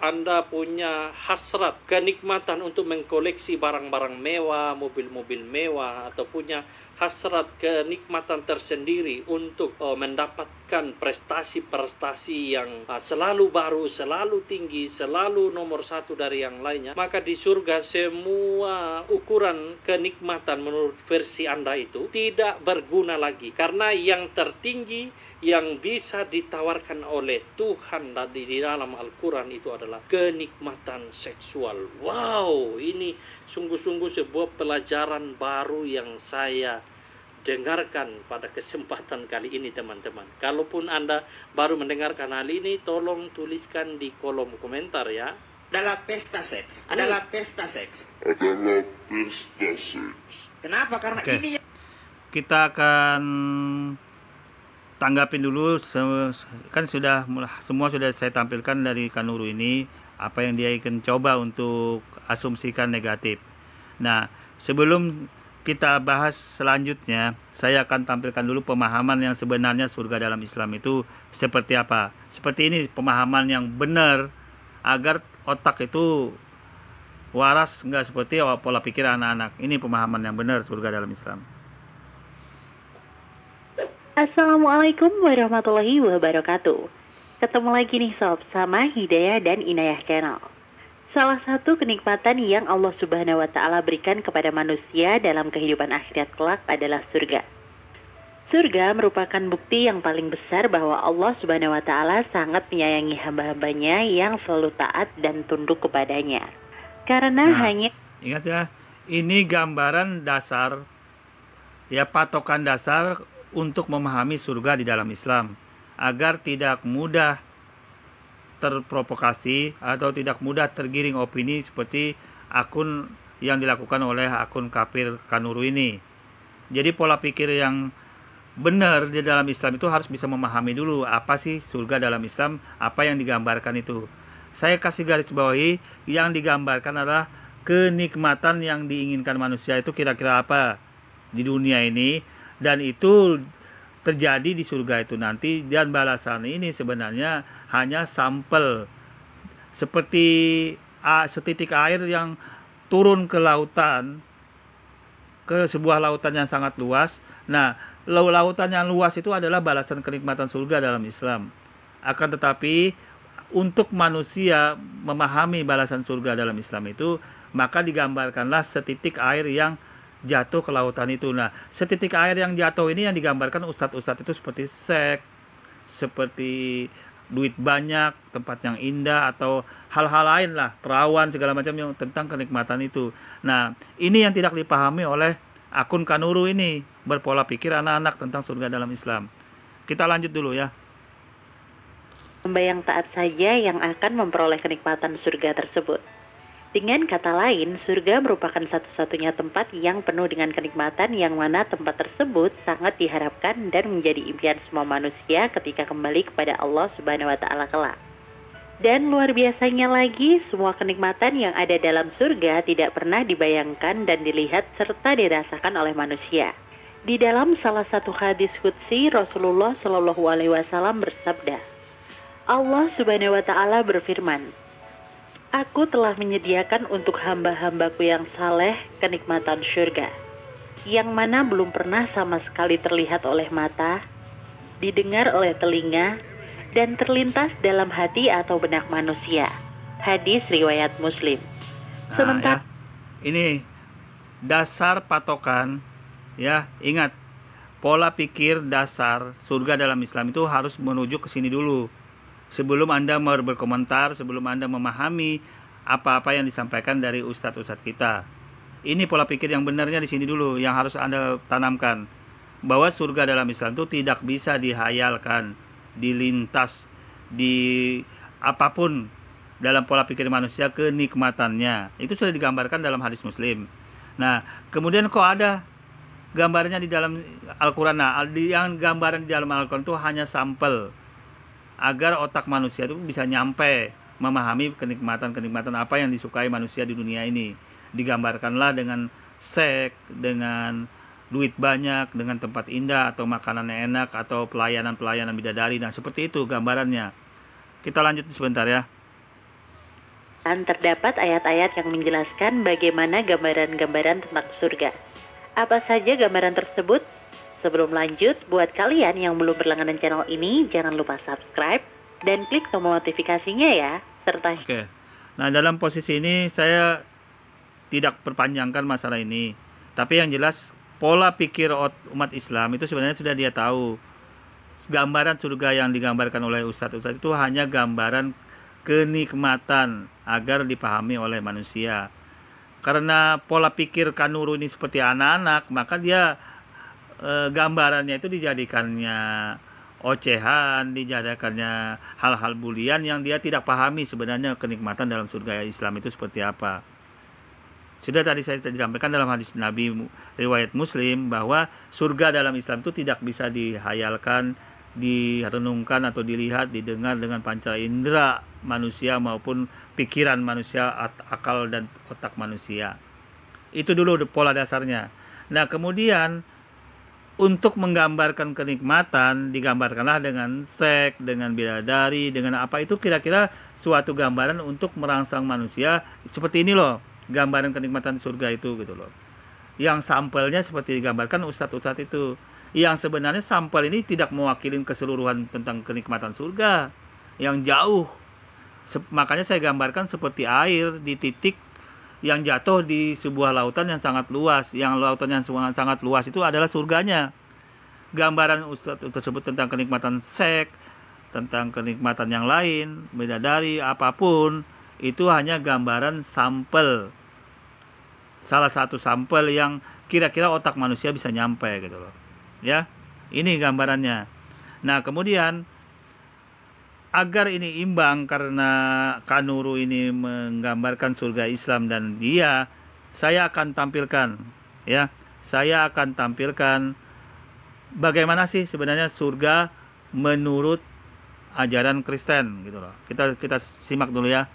Anda punya hasrat, kenikmatan untuk mengkoleksi barang-barang mewah, mobil-mobil mewah, atau punya hasrat kenikmatan tersendiri untuk mendapatkan prestasi-prestasi yang selalu baru, selalu tinggi, selalu nomor satu dari yang lainnya, maka di surga semua ukuran kenikmatan menurut versi Anda itu tidak berguna lagi, karena yang tertinggi yang bisa ditawarkan oleh Tuhan di dalam Al-Quran itu adalah kenikmatan seksual. Wow, ini sungguh-sungguh sebuah pelajaran baru yang saya dengarkan pada kesempatan kali ini, teman-teman. Kalaupun Anda baru mendengarkan hal ini, tolong tuliskan di kolom komentar ya. Adalah pesta seks. Adalah pesta seks. Kenapa? Karena ini kita akan tanggapin dulu, kan semua sudah saya tampilkan dari Kanuru ini apa yang dia ingin coba untuk asumsikan negatif. Nah, sebelum kita bahas selanjutnya, saya akan tampilkan dulu pemahaman yang sebenarnya surga dalam Islam itu seperti apa. Seperti ini pemahaman yang benar agar otak itu waras, nggak seperti pola pikir anak-anak. Ini pemahaman yang benar surga dalam Islam. Assalamualaikum warahmatullahi wabarakatuh. Ketemu lagi nih sob sama Hidayah dan Inayah Channel. Salah satu kenikmatan yang Allah Subhanahu wa Ta'ala berikan kepada manusia dalam kehidupan akhirat kelak adalah surga. Surga merupakan bukti yang paling besar bahwa Allah Subhanahu wa Ta'ala sangat menyayangi hamba-hambanya yang selalu taat dan tunduk kepadanya. Karena hanya ingat ya, ini gambaran dasar, ya, patokan dasar untuk memahami surga di dalam Islam, agar tidak mudah terprovokasi atau tidak mudah tergiring opini seperti akun yang dilakukan oleh akun kafir Kanuru ini. Jadi pola pikir yang benar di dalam Islam itu harus bisa memahami dulu apa sih surga dalam Islam, apa yang digambarkan itu. Saya kasih garis bawahi, yang digambarkan adalah kenikmatan yang diinginkan manusia itu kira-kira apa di dunia ini, dan itu terjadi di surga itu nanti, dan balasan ini sebenarnya hanya sampel, seperti setitik air yang turun ke lautan, ke sebuah lautan yang sangat luas. Nah, lautan yang luas itu adalah balasan kenikmatan surga dalam Islam. Akan tetapi untuk manusia memahami balasan surga dalam Islam itu, maka digambarkanlah setitik air yang jatuh ke lautan itu. Nah, setitik air yang jatuh ini yang digambarkan ustadz-ustadz itu seperti seks, seperti duit banyak, tempat yang indah, atau hal-hal lain lah, perawan segala macam yang tentang kenikmatan itu. Nah, ini yang tidak dipahami oleh akun Kanuru ini, berpola pikir anak-anak tentang surga dalam Islam. Kita lanjut dulu ya. hamba yang taat saja yang akan memperoleh kenikmatan surga tersebut. Dengan kata lain, surga merupakan satu-satunya tempat yang penuh dengan kenikmatan yang mana tempat tersebut sangat diharapkan dan menjadi impian semua manusia ketika kembali kepada Allah Subhanahu wa taala kelak. Dan luar biasanya lagi, semua kenikmatan yang ada dalam surga tidak pernah dibayangkan dan dilihat serta dirasakan oleh manusia. Di dalam salah satu hadis qudsi, Rasulullah Shallallahu alaihi wasallam bersabda, Allah Subhanahu wa taala berfirman, Aku telah menyediakan untuk hamba-hambaku yang saleh kenikmatan surga, yang mana belum pernah sama sekali terlihat oleh mata, didengar oleh telinga, dan terlintas dalam hati atau benak manusia. Hadis riwayat Muslim. Sementara ini dasar patokan, ya, ingat, pola pikir dasar surga dalam Islam itu harus menuju ke sini dulu. Sebelum Anda berkomentar, sebelum Anda memahami apa-apa yang disampaikan dari ustadz-ustadz kita. Ini pola pikir yang benarnya di sini dulu yang harus Anda tanamkan. Bahwa surga dalam Islam itu tidak bisa dihayalkan, dilintas, di apapun dalam pola pikir manusia kenikmatannya. Itu sudah digambarkan dalam hadis Muslim. Nah, kemudian kok ada gambarnya di dalam Al-Quran. Nah, yang gambaran di dalam Al-Quran itu hanya sampel agar otak manusia itu bisa nyampe memahami kenikmatan-kenikmatan apa yang disukai manusia di dunia ini. Digambarkanlah dengan seks, dengan duit banyak, dengan tempat indah, atau makanan yang enak, atau pelayanan-pelayanan bidadari. Nah, seperti itu gambarannya. Kita lanjut sebentar ya. terdapat ayat-ayat yang menjelaskan bagaimana gambaran-gambaran tentang surga. Apa saja gambaran tersebut? Sebelum lanjut, buat kalian yang belum berlangganan channel ini, jangan lupa subscribe dan klik tombol notifikasinya ya. Serta Oke. Nah, dalam posisi ini saya tidak perpanjangkan masalah ini. Tapi yang jelas pola pikir umat Islam itu sebenarnya sudah dia tahu. Gambaran surga yang digambarkan oleh ustadz-ustadz itu hanya gambaran kenikmatan agar dipahami oleh manusia. Karena pola pikir Kanuru ini seperti anak-anak, maka dia gambarannya itu dijadikannya ocehan, dijadikannya hal-hal bulian yang dia tidak pahami sebenarnya kenikmatan dalam surga Islam itu seperti apa. Sudah tadi saya sampaikan dalam hadis Nabi riwayat Muslim bahwa surga dalam Islam itu tidak bisa dihayalkan, direnungkan atau dilihat, didengar dengan panca indera manusia maupun pikiran manusia, akal dan otak manusia. Itu dulu pola dasarnya. Nah, kemudian untuk menggambarkan kenikmatan digambarkanlah dengan seks, dengan bidadari, dengan apa itu kira-kira suatu gambaran untuk merangsang manusia seperti ini loh, gambaran kenikmatan surga itu gitu loh. Yang sampelnya seperti digambarkan ustadz-ustadz itu. Yang sebenarnya sampel ini tidak mewakili keseluruhan tentang kenikmatan surga yang jauh. Makanya saya gambarkan seperti air di titik yang jatuh di sebuah lautan yang sangat luas. Yang lautan yang sangat luas itu adalah surganya. Gambaran ustadz tersebut tentang kenikmatan seks, tentang kenikmatan yang lain, bidadari, apapun, itu hanya gambaran sampel. Salah satu sampel yang kira-kira otak manusia bisa nyampe gitu loh. Ya, ini gambarannya. Nah, kemudian agar ini imbang karena Kanuru ini menggambarkan surga Islam dan saya akan tampilkan ya. Saya akan tampilkan bagaimana sih sebenarnya surga menurut ajaran Kristen gitu loh. Kita simak dulu ya.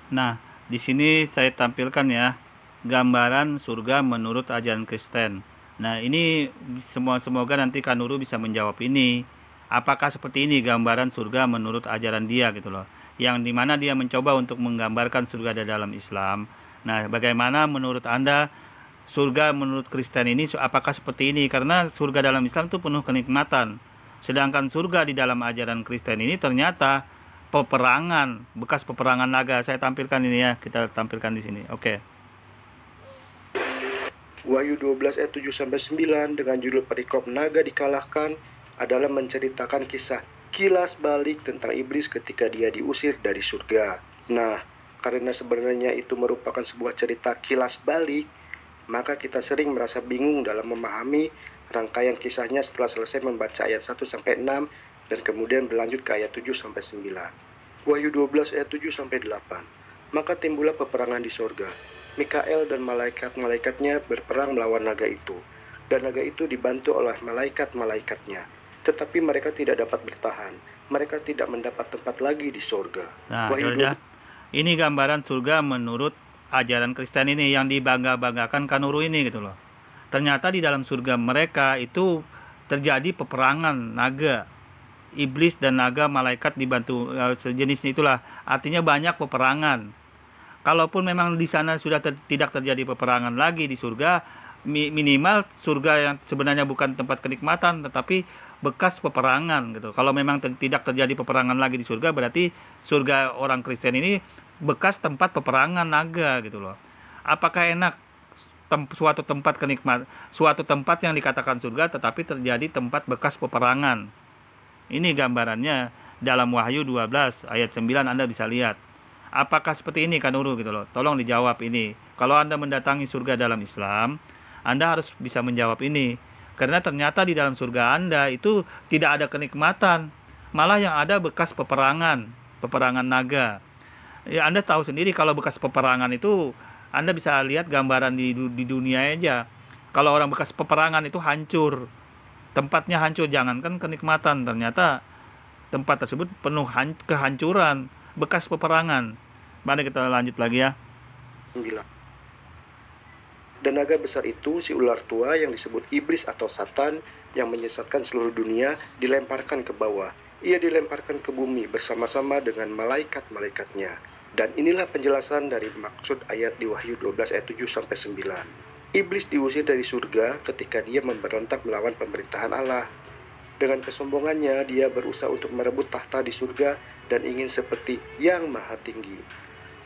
Nah, di sini saya tampilkan ya gambaran surga menurut ajaran Kristen. Nah, ini semoga nanti Kanuru bisa menjawab ini. Apakah seperti ini gambaran surga menurut ajaran dia gitu loh. Yang dimana dia mencoba untuk menggambarkan surga di dalam Islam. Nah, bagaimana menurut Anda surga menurut Kristen ini apakah seperti ini? Karena surga dalam Islam itu penuh kenikmatan. Sedangkan surga di dalam ajaran Kristen ini ternyata peperangan, bekas peperangan naga. Saya tampilkan ini ya, kita tampilkan di sini. Oke. Wahyu 12 ayat 7-9 dengan judul perikop naga dikalahkan adalah menceritakan kisah kilas balik tentang iblis ketika dia diusir dari surga. Nah, karena sebenarnya itu merupakan sebuah cerita kilas balik, maka kita sering merasa bingung dalam memahami rangkaian kisahnya setelah selesai membaca ayat 1-6 dan kemudian berlanjut ke ayat 7-9. Wahyu 12 ayat 7 sampai 8. Maka timbullah peperangan di sorga. Mikael dan malaikat-malaikatnya berperang melawan naga itu. Dan naga itu dibantu oleh malaikat-malaikatnya. Tetapi mereka tidak dapat bertahan. Mereka tidak mendapat tempat lagi di sorga. Nah, Wahyu saudara, ini gambaran surga menurut ajaran Kristen ini yang dibangga-banggakan Kanuru ini gitu loh. Ternyata di dalam surga mereka itu terjadi peperangan naga, iblis dan naga, malaikat dibantu sejenisnya itulah. Artinya banyak peperangan. Kalaupun memang di sana sudah tidak terjadi peperangan lagi di surga, minimal surga yang sebenarnya bukan tempat kenikmatan tetapi bekas peperangan gitu. Kalau memang tidak terjadi peperangan lagi di surga, berarti surga orang Kristen ini bekas tempat peperangan naga gitu loh. Apakah enak suatu tempat yang dikatakan surga tetapi terjadi tempat bekas peperangan? Ini gambarannya dalam Wahyu 12 ayat 9, Anda bisa lihat. Apakah seperti ini Kanuru gitu loh? Tolong dijawab ini. Kalau Anda mendatangi surga dalam Islam, Anda harus bisa menjawab ini. Karena ternyata di dalam surga Anda itu tidak ada kenikmatan. Malah yang ada bekas peperangan naga. Ya, Anda tahu sendiri kalau bekas peperangan itu, Anda bisa lihat gambaran di dunia aja. Kalau orang bekas peperangan itu hancur. Tempatnya hancur, jangankan kenikmatan. Ternyata tempat tersebut penuh kehancuran, bekas peperangan. Mari kita lanjut lagi ya. 9. Dan naga besar itu, si ular tua yang disebut iblis atau Satan, yang menyesatkan seluruh dunia, dilemparkan ke bawah. Ia dilemparkan ke bumi bersama-sama dengan malaikat-malaikatnya. Dan inilah penjelasan dari maksud ayat di Wahyu 12 ayat 7 sampai 9. Iblis diusir dari surga ketika dia memberontak melawan pemerintahan Allah. Dengan kesombongannya, dia berusaha untuk merebut tahta di surga dan ingin seperti yang maha tinggi.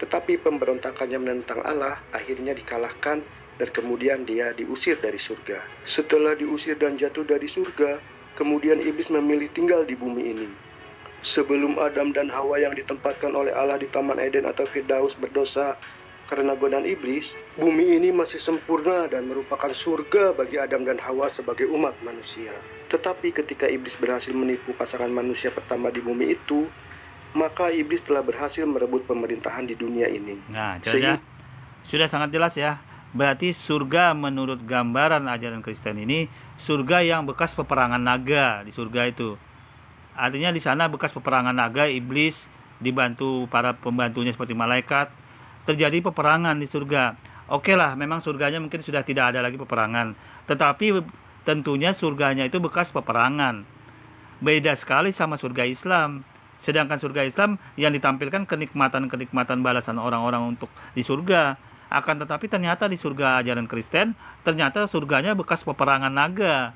Tetapi pemberontakannya menentang Allah akhirnya dikalahkan dan kemudian dia diusir dari surga. Setelah diusir dan jatuh dari surga, kemudian iblis memilih tinggal di bumi ini. Sebelum Adam dan Hawa yang ditempatkan oleh Allah di Taman Eden atau Firdaus berdosa karena godaan iblis, bumi ini masih sempurna dan merupakan surga bagi Adam dan Hawa sebagai umat manusia. Tetapi ketika iblis berhasil menipu pasangan manusia pertama di bumi itu, maka iblis telah berhasil merebut pemerintahan di dunia ini. Nah, sudah sangat jelas ya. Berarti surga menurut gambaran ajaran Kristen ini, surga yang bekas peperangan naga di surga itu. Artinya di sana bekas peperangan naga, iblis dibantu para pembantunya seperti malaikat. Terjadi peperangan di surga. Oke lah, memang surganya mungkin sudah tidak ada lagi peperangan. Tetapi tentunya surganya itu bekas peperangan. Beda sekali sama surga Islam. Sedangkan surga Islam yang ditampilkan kenikmatan-kenikmatan balasan orang-orang untuk di surga. Akan tetapi ternyata di surga ajaran Kristen, ternyata surganya bekas peperangan naga.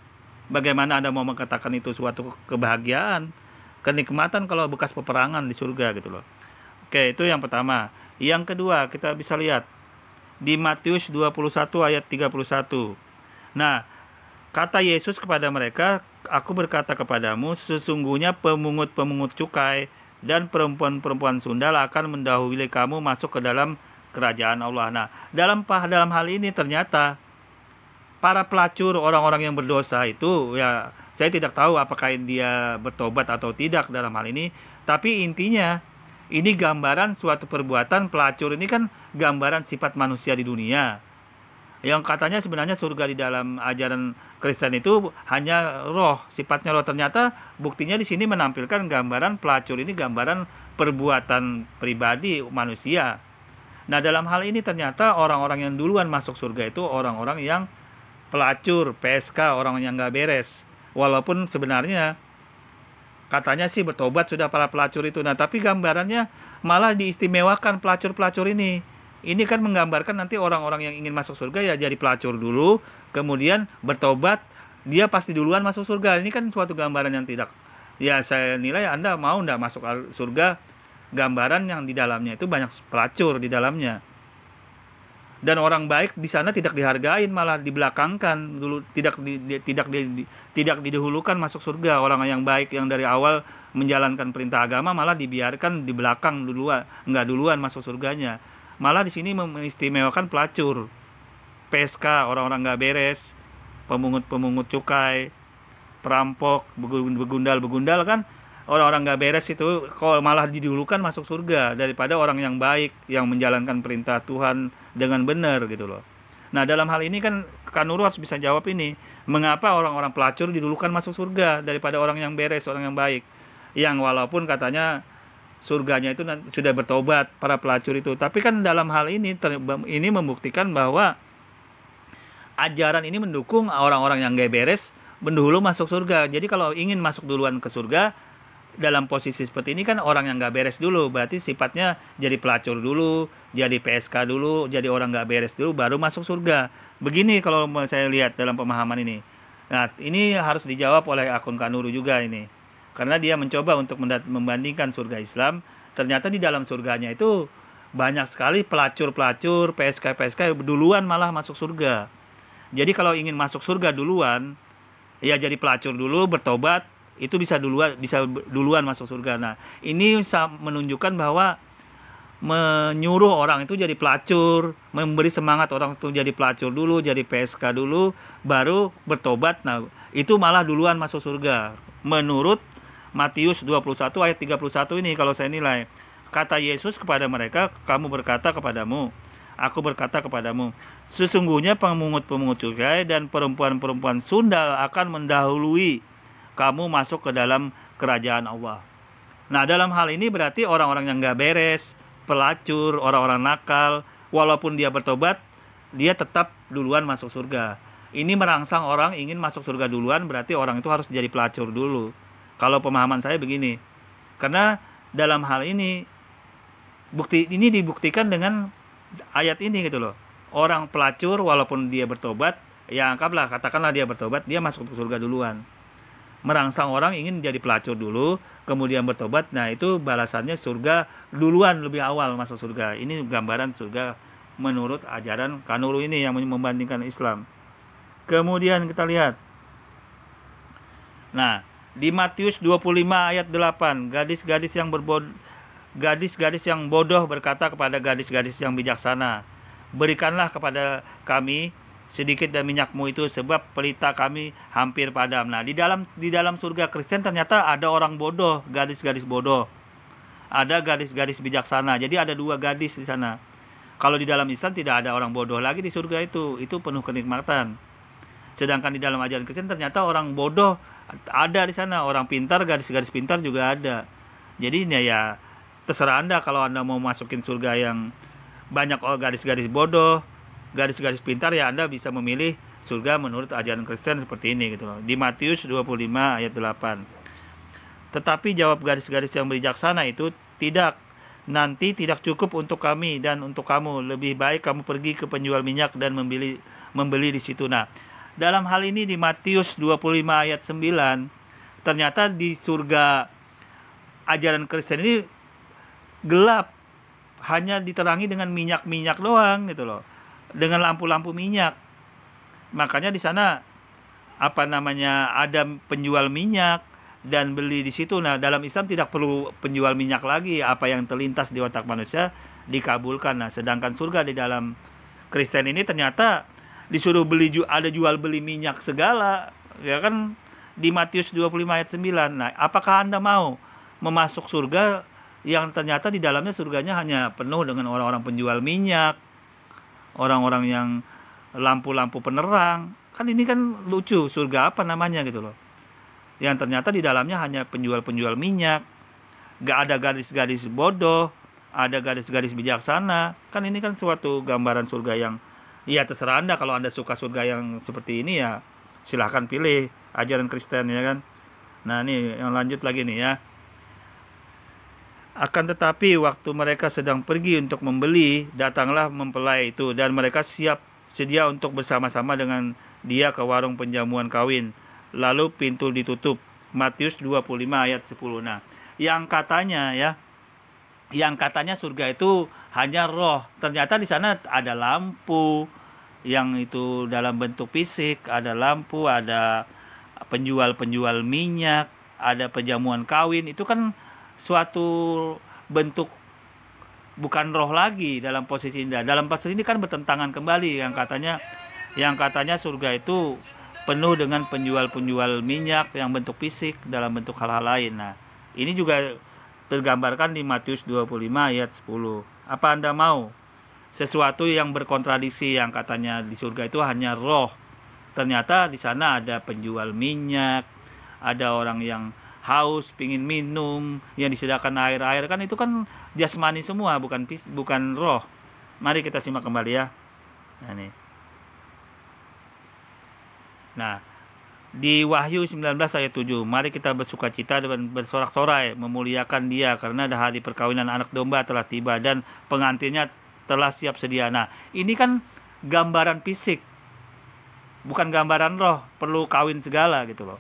Bagaimana Anda mau mengatakan itu suatu kebahagiaan, kenikmatan kalau bekas peperangan di surga gitu loh. Oke, itu yang pertama. Yang kedua, kita bisa lihat di Matius 21 ayat 31. Nah, kata Yesus kepada mereka, "Aku berkata kepadamu, sesungguhnya pemungut-pemungut cukai dan perempuan-perempuan sundal akan mendahului kamu masuk ke dalam kerajaan Allah." Nah, dalam hal ini ternyata para pelacur, orang-orang yang berdosa itu, ya saya tidak tahu apakah dia bertobat atau tidak dalam hal ini, tapi intinya ini gambaran suatu perbuatan. Pelacur ini kan gambaran sifat manusia di dunia. Yang katanya sebenarnya surga di dalam ajaran Kristen itu hanya roh, sifatnya roh. Ternyata buktinya di sini menampilkan gambaran pelacur ini gambaran perbuatan pribadi manusia. Nah, dalam hal ini ternyata orang-orang yang duluan masuk surga itu orang-orang yang pelacur, PSK, orang yang nggak beres. Walaupun sebenarnya katanya sih bertobat sudah para pelacur itu. Nah, tapi gambarannya malah diistimewakan pelacur-pelacur ini. Ini kan menggambarkan nanti orang-orang yang ingin masuk surga ya jadi pelacur dulu, kemudian bertobat, dia pasti duluan masuk surga. Ini kan suatu gambaran yang tidak, ya saya nilai Anda mau nggak masuk surga, gambaran yang di dalamnya itu banyak pelacur di dalamnya. Dan orang baik di sana tidak dihargain, malah dibelakangkan dulu, tidak didahulukan masuk surga. Orang yang baik yang dari awal menjalankan perintah agama malah dibiarkan di belakang duluan, nggak duluan masuk surganya. Malah di sini mengistimewakan pelacur, PSK, orang-orang nggak beres, pemungut-pemungut cukai, perampok, begundal kan. orang-orang nggak beres itu kalau malah didulukan masuk surga daripada orang yang baik yang menjalankan perintah Tuhan dengan benar gitu loh. Nah, dalam hal ini kan Kak Nurul harus bisa jawab ini. Mengapa orang-orang pelacur didulukan masuk surga daripada orang yang beres, orang yang baik? Yang walaupun katanya surganya itu sudah bertobat para pelacur itu. Tapi kan dalam hal ini ini membuktikan bahwa ajaran ini mendukung orang-orang yang gak beres mendahulu masuk surga. Jadi kalau ingin masuk duluan ke surga dalam posisi seperti ini kan orang yang gak beres dulu, berarti sifatnya jadi pelacur dulu, jadi PSK dulu, jadi orang gak beres dulu baru masuk surga. Begini kalau saya lihat dalam pemahaman ini. Nah, ini harus dijawab oleh akun Kak Nurul juga ini. Karena dia mencoba untuk membandingkan surga Islam, ternyata di dalam surganya itu banyak sekali pelacur-pelacur, PSK-PSK duluan malah masuk surga. Jadi kalau ingin masuk surga duluan, ya jadi pelacur dulu, bertobat, itu bisa duluan masuk surga. Nah, ini menunjukkan bahwa menyuruh orang itu jadi pelacur, memberi semangat orang itu jadi pelacur dulu, jadi PSK dulu, baru bertobat. Nah, itu malah duluan masuk surga. Menurut Matius 21 ayat 31 ini kalau saya nilai. Kata Yesus kepada mereka, kamu berkata kepadamu, aku berkata kepadamu, sesungguhnya pemungut-pemungut cukai dan perempuan-perempuan sundal akan mendahului kamu masuk ke dalam kerajaan Allah. Nah, dalam hal ini berarti orang-orang yang gak beres, pelacur, orang-orang nakal, walaupun dia bertobat, dia tetap duluan masuk surga. Ini merangsang orang ingin masuk surga duluan, berarti orang itu harus jadi pelacur dulu. Kalau pemahaman saya begini. Karena dalam hal ini ini dibuktikan dengan ayat ini gitu loh. Orang pelacur walaupun dia bertobat, ya anggaplah katakanlah dia bertobat, dia masuk ke surga duluan. Merangsang orang ingin jadi pelacur dulu, kemudian bertobat. Nah, itu balasannya surga duluan, lebih awal masuk surga. Ini gambaran surga menurut ajaran Kak Nurul ini yang membandingkan Islam. Kemudian kita lihat. Nah, di Matius 25 ayat 8, gadis-gadis yang bodoh berkata kepada gadis-gadis yang bijaksana, berikanlah kepada kami sedikit dan minyakmu itu, sebab pelita kami hampir padam. Nah, di dalam surga Kristen ternyata ada orang bodoh, gadis-gadis bodoh. Ada gadis-gadis bijaksana. Jadi ada dua gadis di sana. Kalau di dalam Islam tidak ada orang bodoh lagi di surga itu penuh kenikmatan. Sedangkan di dalam ajaran Kristen ternyata orang bodoh ada di sana, orang pintar, gadis-gadis pintar juga ada. Jadi ya terserah Anda kalau Anda mau masukin surga yang banyak gadis-gadis bodoh, gadis-gadis pintar, ya Anda bisa memilih surga menurut ajaran Kristen seperti ini gitu loh. Di Matius 25 ayat 8. Tetapi jawab gadis-gadis yang bijaksana itu, tidak, nanti tidak cukup untuk kami dan untuk kamu. Lebih baik kamu pergi ke penjual minyak dan membeli di situ. Nah, dalam hal ini di Matius 25 ayat 9, ternyata di surga ajaran Kristen ini gelap, hanya diterangi dengan minyak-minyak doang gitu loh, dengan lampu-lampu minyak. Makanya di sana ada penjual minyak dan beli di situ. Nah, dalam Islam tidak perlu penjual minyak lagi, apa yang terlintas di otak manusia dikabulkan. Nah, sedangkan surga di dalam Kristen ini ternyata disuruh ada jual beli minyak segala, ya kan, di Matius 25 ayat 9. Nah, apakah Anda mau memasuk surga yang ternyata di dalamnya surganya hanya penuh dengan orang-orang penjual minyak, orang-orang yang lampu-lampu penerang? Kan ini kan lucu, surga apa namanya gitu loh, yang ternyata di dalamnya hanya penjual-penjual minyak. Gak ada gadis-gadis bodoh, ada gadis-gadis bijaksana. Kan ini kan suatu gambaran surga yang, ya terserah Anda, kalau Anda suka surga yang seperti ini ya silahkan pilih ajaran Kristen, ya kan. Nah, ini yang lanjut lagi nih ya. Akan tetapi waktu mereka sedang pergi untuk membeli, datanglah mempelai itu, dan mereka sedia untuk bersama-sama dengan dia ke warung penjamuan kawin. Lalu pintu ditutup. Matius 25 ayat 10. Nah, yang katanya surga itu hanya roh, ternyata di sana ada lampu yang itu dalam bentuk fisik, ada lampu, ada penjual-penjual minyak, ada penjamuan kawin. Itu kan suatu bentuk, bukan roh lagi dalam posisi ini. Dalam posisi ini kan bertentangan kembali yang katanya surga itu penuh dengan penjual-penjual minyak yang bentuk fisik dalam bentuk hal-hal lain. Nah, Ini juga tergambarkan di Matius 25 ayat 10. Apa Anda mau sesuatu yang berkontradiksi, yang katanya di surga itu hanya roh? Ternyata di sana ada penjual minyak, ada orang yang haus pingin minum, yang disediakan air-air, kan itu kan jasmani semua, bukan roh. Mari kita simak kembali ya. Nah, di Wahyu 19 ayat 7, mari kita bersukacita dan bersorak-sorai memuliakan Dia karena hari perkawinan anak domba telah tiba dan pengantinnya telah siap sedia. Nah, ini kan gambaran fisik, bukan gambaran roh, perlu kawin segala gitu loh.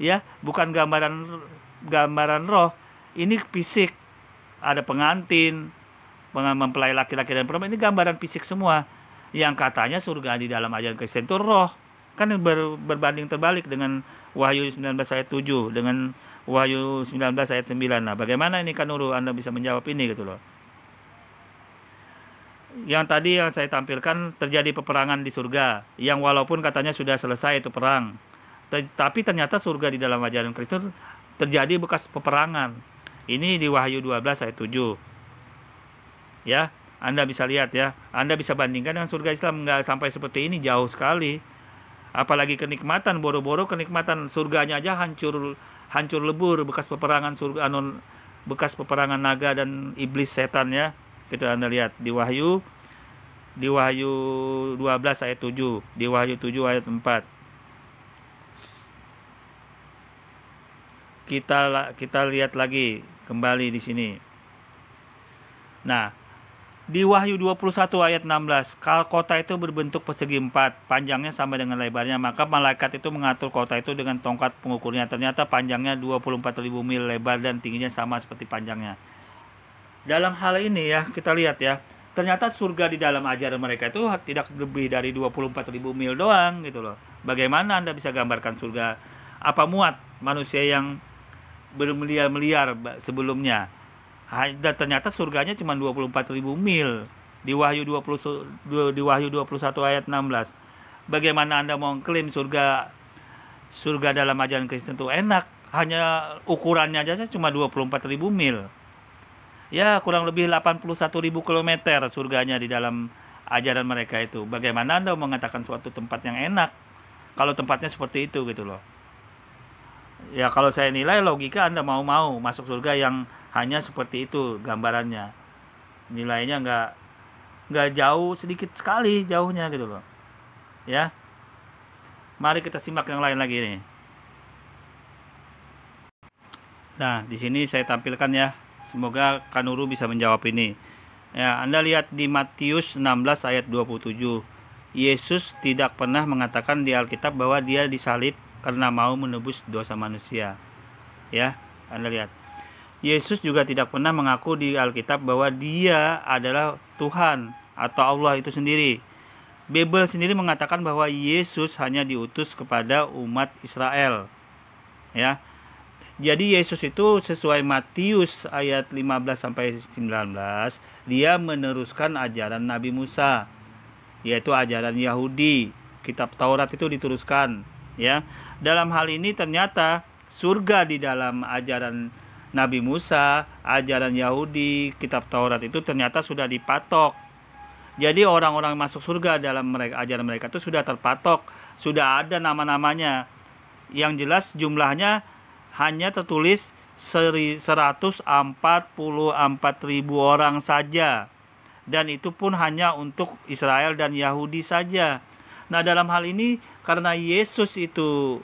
Ya, bukan gambaran roh, ini fisik. Ada pengantin, mempelai laki-laki dan perempuan, ini gambaran fisik semua. Yang katanya surga di dalam ajaran Kristen itu roh. Kan berbanding terbalik dengan Wahyu 19 ayat 7 dengan Wahyu 19 ayat 9. Nah, bagaimana ini Kak Nurul, Anda bisa menjawab ini gitu loh. Yang tadi yang saya tampilkan, terjadi peperangan di surga, yang walaupun katanya sudah selesai itu perang, tapi ternyata surga di dalam ajaran Kristen terjadi bekas peperangan. Ini di Wahyu 12 ayat 7. Ya, Anda bisa lihat ya, Anda bisa bandingkan dengan surga Islam, nggak sampai seperti ini, jauh sekali. Apalagi kenikmatan, boro-boro kenikmatan surganya aja hancur lebur bekas peperangan bekas peperangan naga dan iblis setan ya. Kita Anda lihat di Wahyu 12 ayat 7, di Wahyu 7 ayat 4. Kita lihat lagi kembali di sini. Nah, di Wahyu 21 ayat 16, kota itu berbentuk persegi 4, panjangnya sama dengan lebarnya, maka malaikat itu mengatur kota itu dengan tongkat pengukurnya. Ternyata panjangnya 24.000 mil, lebar dan tingginya sama seperti panjangnya. Dalam hal ini ya, kita lihat ya, ternyata surga di dalam ajaran mereka itu tidak lebih dari 24.000 mil doang gitu loh. Bagaimana Anda bisa gambarkan surga? Apa muat manusia yang bermiliar-miliar sebelumnya? Dan ternyata surganya cuma 24.000 mil di Wahyu 21 ayat 16. Bagaimana Anda mau klaim surga dalam ajaran Kristen itu enak? Hanya ukurannya aja cuma 24.000 mil. Ya, kurang lebih 81.000 kilometer surganya di dalam ajaran mereka itu. Bagaimana Anda mengatakan suatu tempat yang enak kalau tempatnya seperti itu gitu loh. Ya, kalau saya nilai logika Anda mau masuk surga yang hanya seperti itu gambarannya. Nilainya nggak jauh, sedikit sekali jauhnya gitu loh. Ya. Mari kita simak yang lain lagi nih. Nah, di sini saya tampilkan ya. Semoga Kanuru bisa menjawab ini. Ya, Anda lihat di Matius 16 ayat 27. Yesus tidak pernah mengatakan di Alkitab bahwa Dia disalib karena mau menebus dosa manusia. Ya, Anda lihat. Yesus juga tidak pernah mengaku di Alkitab bahwa Dia adalah Tuhan atau Allah itu sendiri. Bible sendiri mengatakan bahwa Yesus hanya diutus kepada umat Israel. Ya. Jadi Yesus itu sesuai Matius ayat 15 sampai 19, Dia meneruskan ajaran Nabi Musa, yaitu ajaran Yahudi. Kitab Taurat itu diteruskan, ya. Dalam hal ini ternyata surga di dalam ajaran Nabi Musa, ajaran Yahudi, kitab Taurat itu ternyata sudah dipatok. Jadi orang-orang masuk surga dalam ajaran mereka itu sudah terpatok, sudah ada nama-namanya. Yang jelas jumlahnya hanya tertulis 144.000 orang saja. Dan itu pun hanya untuk Israel dan Yahudi saja. Nah, dalam hal ini karena Yesus itu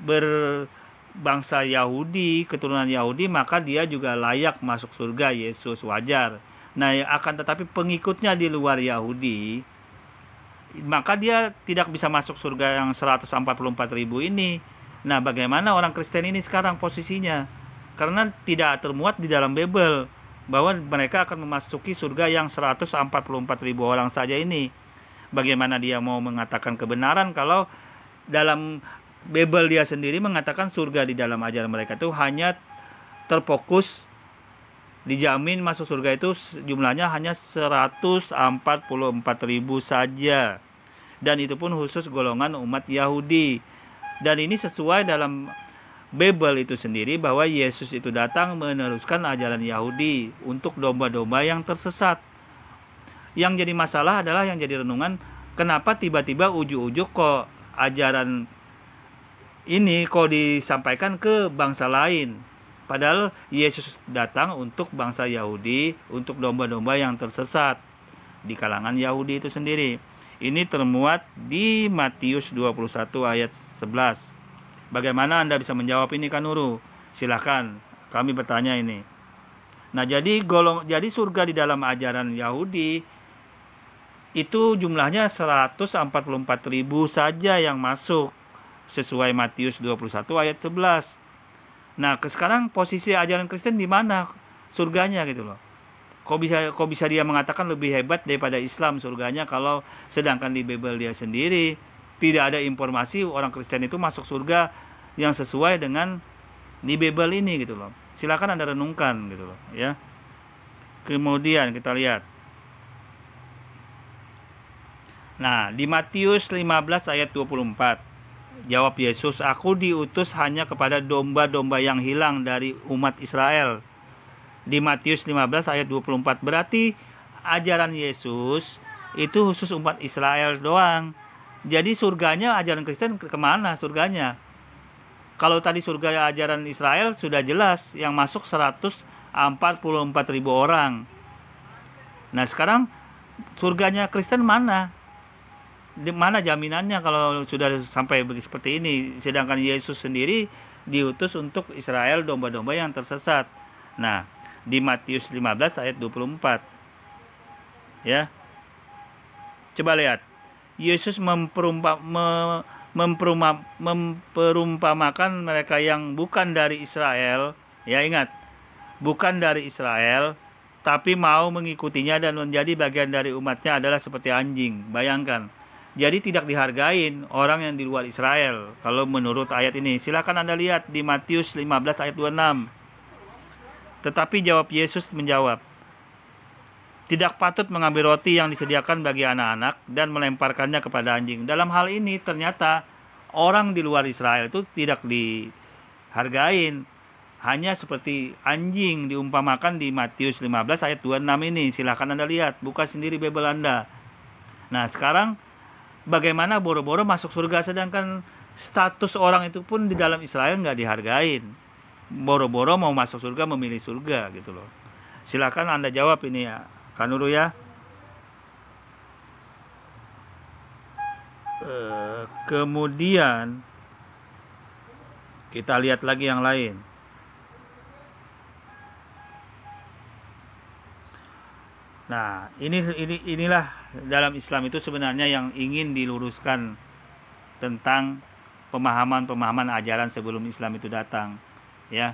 berbangsa Yahudi, keturunan Yahudi, maka Dia juga layak masuk surga. Yesus wajar. Nah, akan tetapi pengikutnya di luar Yahudi, maka dia tidak bisa masuk surga yang 144.000 ini. Nah, bagaimana orang Kristen ini sekarang posisinya? Karena tidak termuat di dalam Bible bahwa mereka akan memasuki surga yang 144.000 orang saja ini. Bagaimana dia mau mengatakan kebenaran kalau dalam Bible dia sendiri mengatakan surga di dalam ajaran mereka itu hanya terfokus, dijamin masuk surga itu jumlahnya hanya 144.000 saja. Dan itu pun khusus golongan umat Yahudi. Dan ini sesuai dalam Bible itu sendiri bahwa Yesus itu datang meneruskan ajaran Yahudi untuk domba-domba yang tersesat. Yang jadi masalah adalah yang jadi renungan, kenapa tiba-tiba ujuk-ujuk kok ajaran ini kok disampaikan ke bangsa lain. Padahal Yesus datang untuk bangsa Yahudi, untuk domba-domba yang tersesat di kalangan Yahudi itu sendiri. Ini termuat di Matius 21 ayat 11. Bagaimana Anda bisa menjawab ini, Kak Nuru? Silakan, kami bertanya ini. Nah, jadi surga di dalam ajaran Yahudi itu jumlahnya 144.000 saja yang masuk sesuai Matius 21 ayat 11. Nah, sekarang posisi ajaran Kristen di mana surganya gitu loh. Kok bisa dia mengatakan lebih hebat daripada Islam surganya, kalau sedangkan di Bible dia sendiri tidak ada informasi orang Kristen itu masuk surga yang sesuai dengan di Bible ini gitu loh. Silakan Anda renungkan gitu loh ya. Kemudian kita lihat. Nah, di Matius 15 ayat 24, jawab Yesus, "Aku diutus hanya kepada domba-domba yang hilang dari umat Israel." Di Matius 15 ayat 24, berarti ajaran Yesus itu khusus umat Israel doang. Jadi surganya ajaran Kristen kemana surganya? Kalau tadi surga ajaran Israel sudah jelas, yang masuk 144.000 orang. Nah sekarang surganya Kristen mana? Di mana jaminannya kalau sudah sampai seperti ini? Sedangkan Yesus sendiri diutus untuk Israel, domba-domba yang tersesat. Nah di Matius 15 ayat 24 ya, coba lihat. Yesus memperumpamakan mereka yang bukan dari Israel, ya ingat, bukan dari Israel, tapi mau mengikutinya dan menjadi bagian dari umatnya adalah seperti anjing. Bayangkan, jadi tidak dihargain orang yang di luar Israel kalau menurut ayat ini. Silakan Anda lihat di Matius 15 ayat 26. Tetapi jawab Yesus menjawab, "Tidak patut mengambil roti yang disediakan bagi anak-anak dan melemparkannya kepada anjing." Dalam hal ini ternyata orang di luar Israel itu tidak dihargain, hanya seperti anjing diumpamakan di Matius 15 ayat 26 ini. Silakan Anda lihat, buka sendiri Bible Anda. Nah sekarang bagaimana boro-boro masuk surga sedangkan status orang itu pun di dalam Israel nggak dihargain. Boro-boro mau masuk surga, memilih surga gitu loh. Silakan Anda jawab ini ya, Kak Nuru ya. Kemudian kita lihat lagi yang lain. Nah, inilah dalam Islam itu sebenarnya yang ingin diluruskan tentang pemahaman ajaran sebelum Islam itu datang, ya.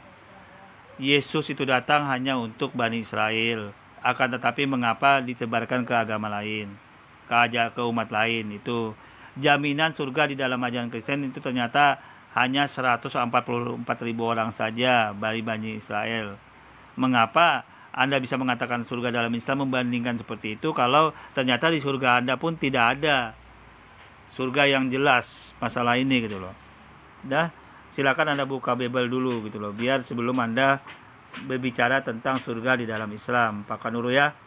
Yesus itu datang hanya untuk Bani Israel, akan tetapi mengapa disebarkan ke agama lain, ke umat lain? Itu jaminan surga di dalam ajaran Kristen itu ternyata hanya 144.000 orang saja dari Bani Israel. Mengapa Anda bisa mengatakan surga dalam Islam membandingkan seperti itu kalau ternyata di surga Anda pun tidak ada surga yang jelas masalah ini gitu loh. Dah, silakan Anda buka Bible dulu gitu loh, biar sebelum Anda berbicara tentang surga di dalam Islam, Pak Nuru ya.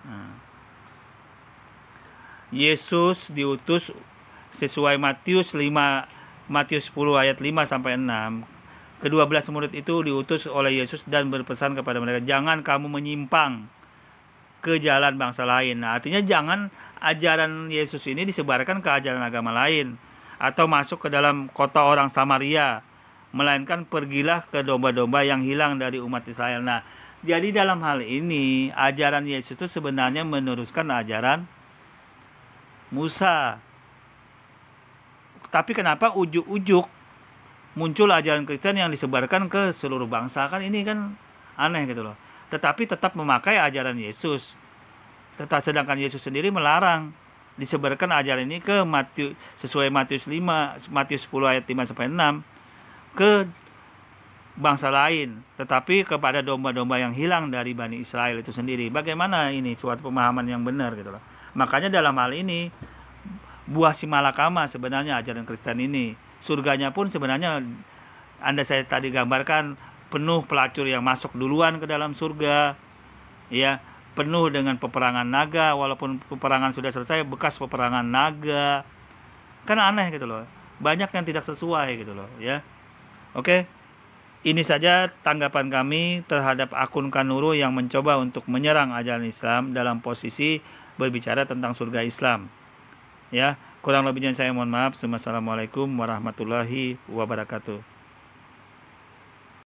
Nah. Yesus diutus sesuai Matius 10 ayat 5 sampai 6. Ke-12 murid itu diutus oleh Yesus dan berpesan kepada mereka, jangan kamu menyimpang ke jalan bangsa lain. Nah, artinya jangan ajaran Yesus ini disebarkan ke ajaran agama lain atau masuk ke dalam kota orang Samaria, melainkan pergilah ke domba-domba yang hilang dari umat Israel. Nah, jadi dalam hal ini ajaran Yesus itu sebenarnya meneruskan ajaran Musa. Tapi kenapa ujuk-ujuk muncul ajaran Kristen yang disebarkan ke seluruh bangsa? Kan ini kan aneh gitu loh. Tetapi tetap memakai ajaran Yesus. Sedangkan Yesus sendiri melarang disebarkan ajaran ini ke sesuai Matius 10 ayat 5 sampai 6 ke bangsa lain, tetapi kepada domba-domba yang hilang dari Bani Israel itu sendiri. Bagaimana ini suatu pemahaman yang benar gitu loh. Makanya dalam hal ini buah si malakama sebenarnya ajaran Kristen ini. Surganya pun sebenarnya Anda saya tadi gambarkan penuh pelacur yang masuk duluan ke dalam surga, ya, penuh dengan peperangan naga, walaupun peperangan sudah selesai, bekas peperangan naga. Kan aneh gitu loh. Banyak yang tidak sesuai gitu loh, ya. Oke. Ini saja tanggapan kami terhadap akun Kanuru yang mencoba untuk menyerang ajaran Islam dalam posisi berbicara tentang surga Islam. Ya, kurang lebihnya saya mohon maaf. Wassalamualaikum warahmatullahi wabarakatuh.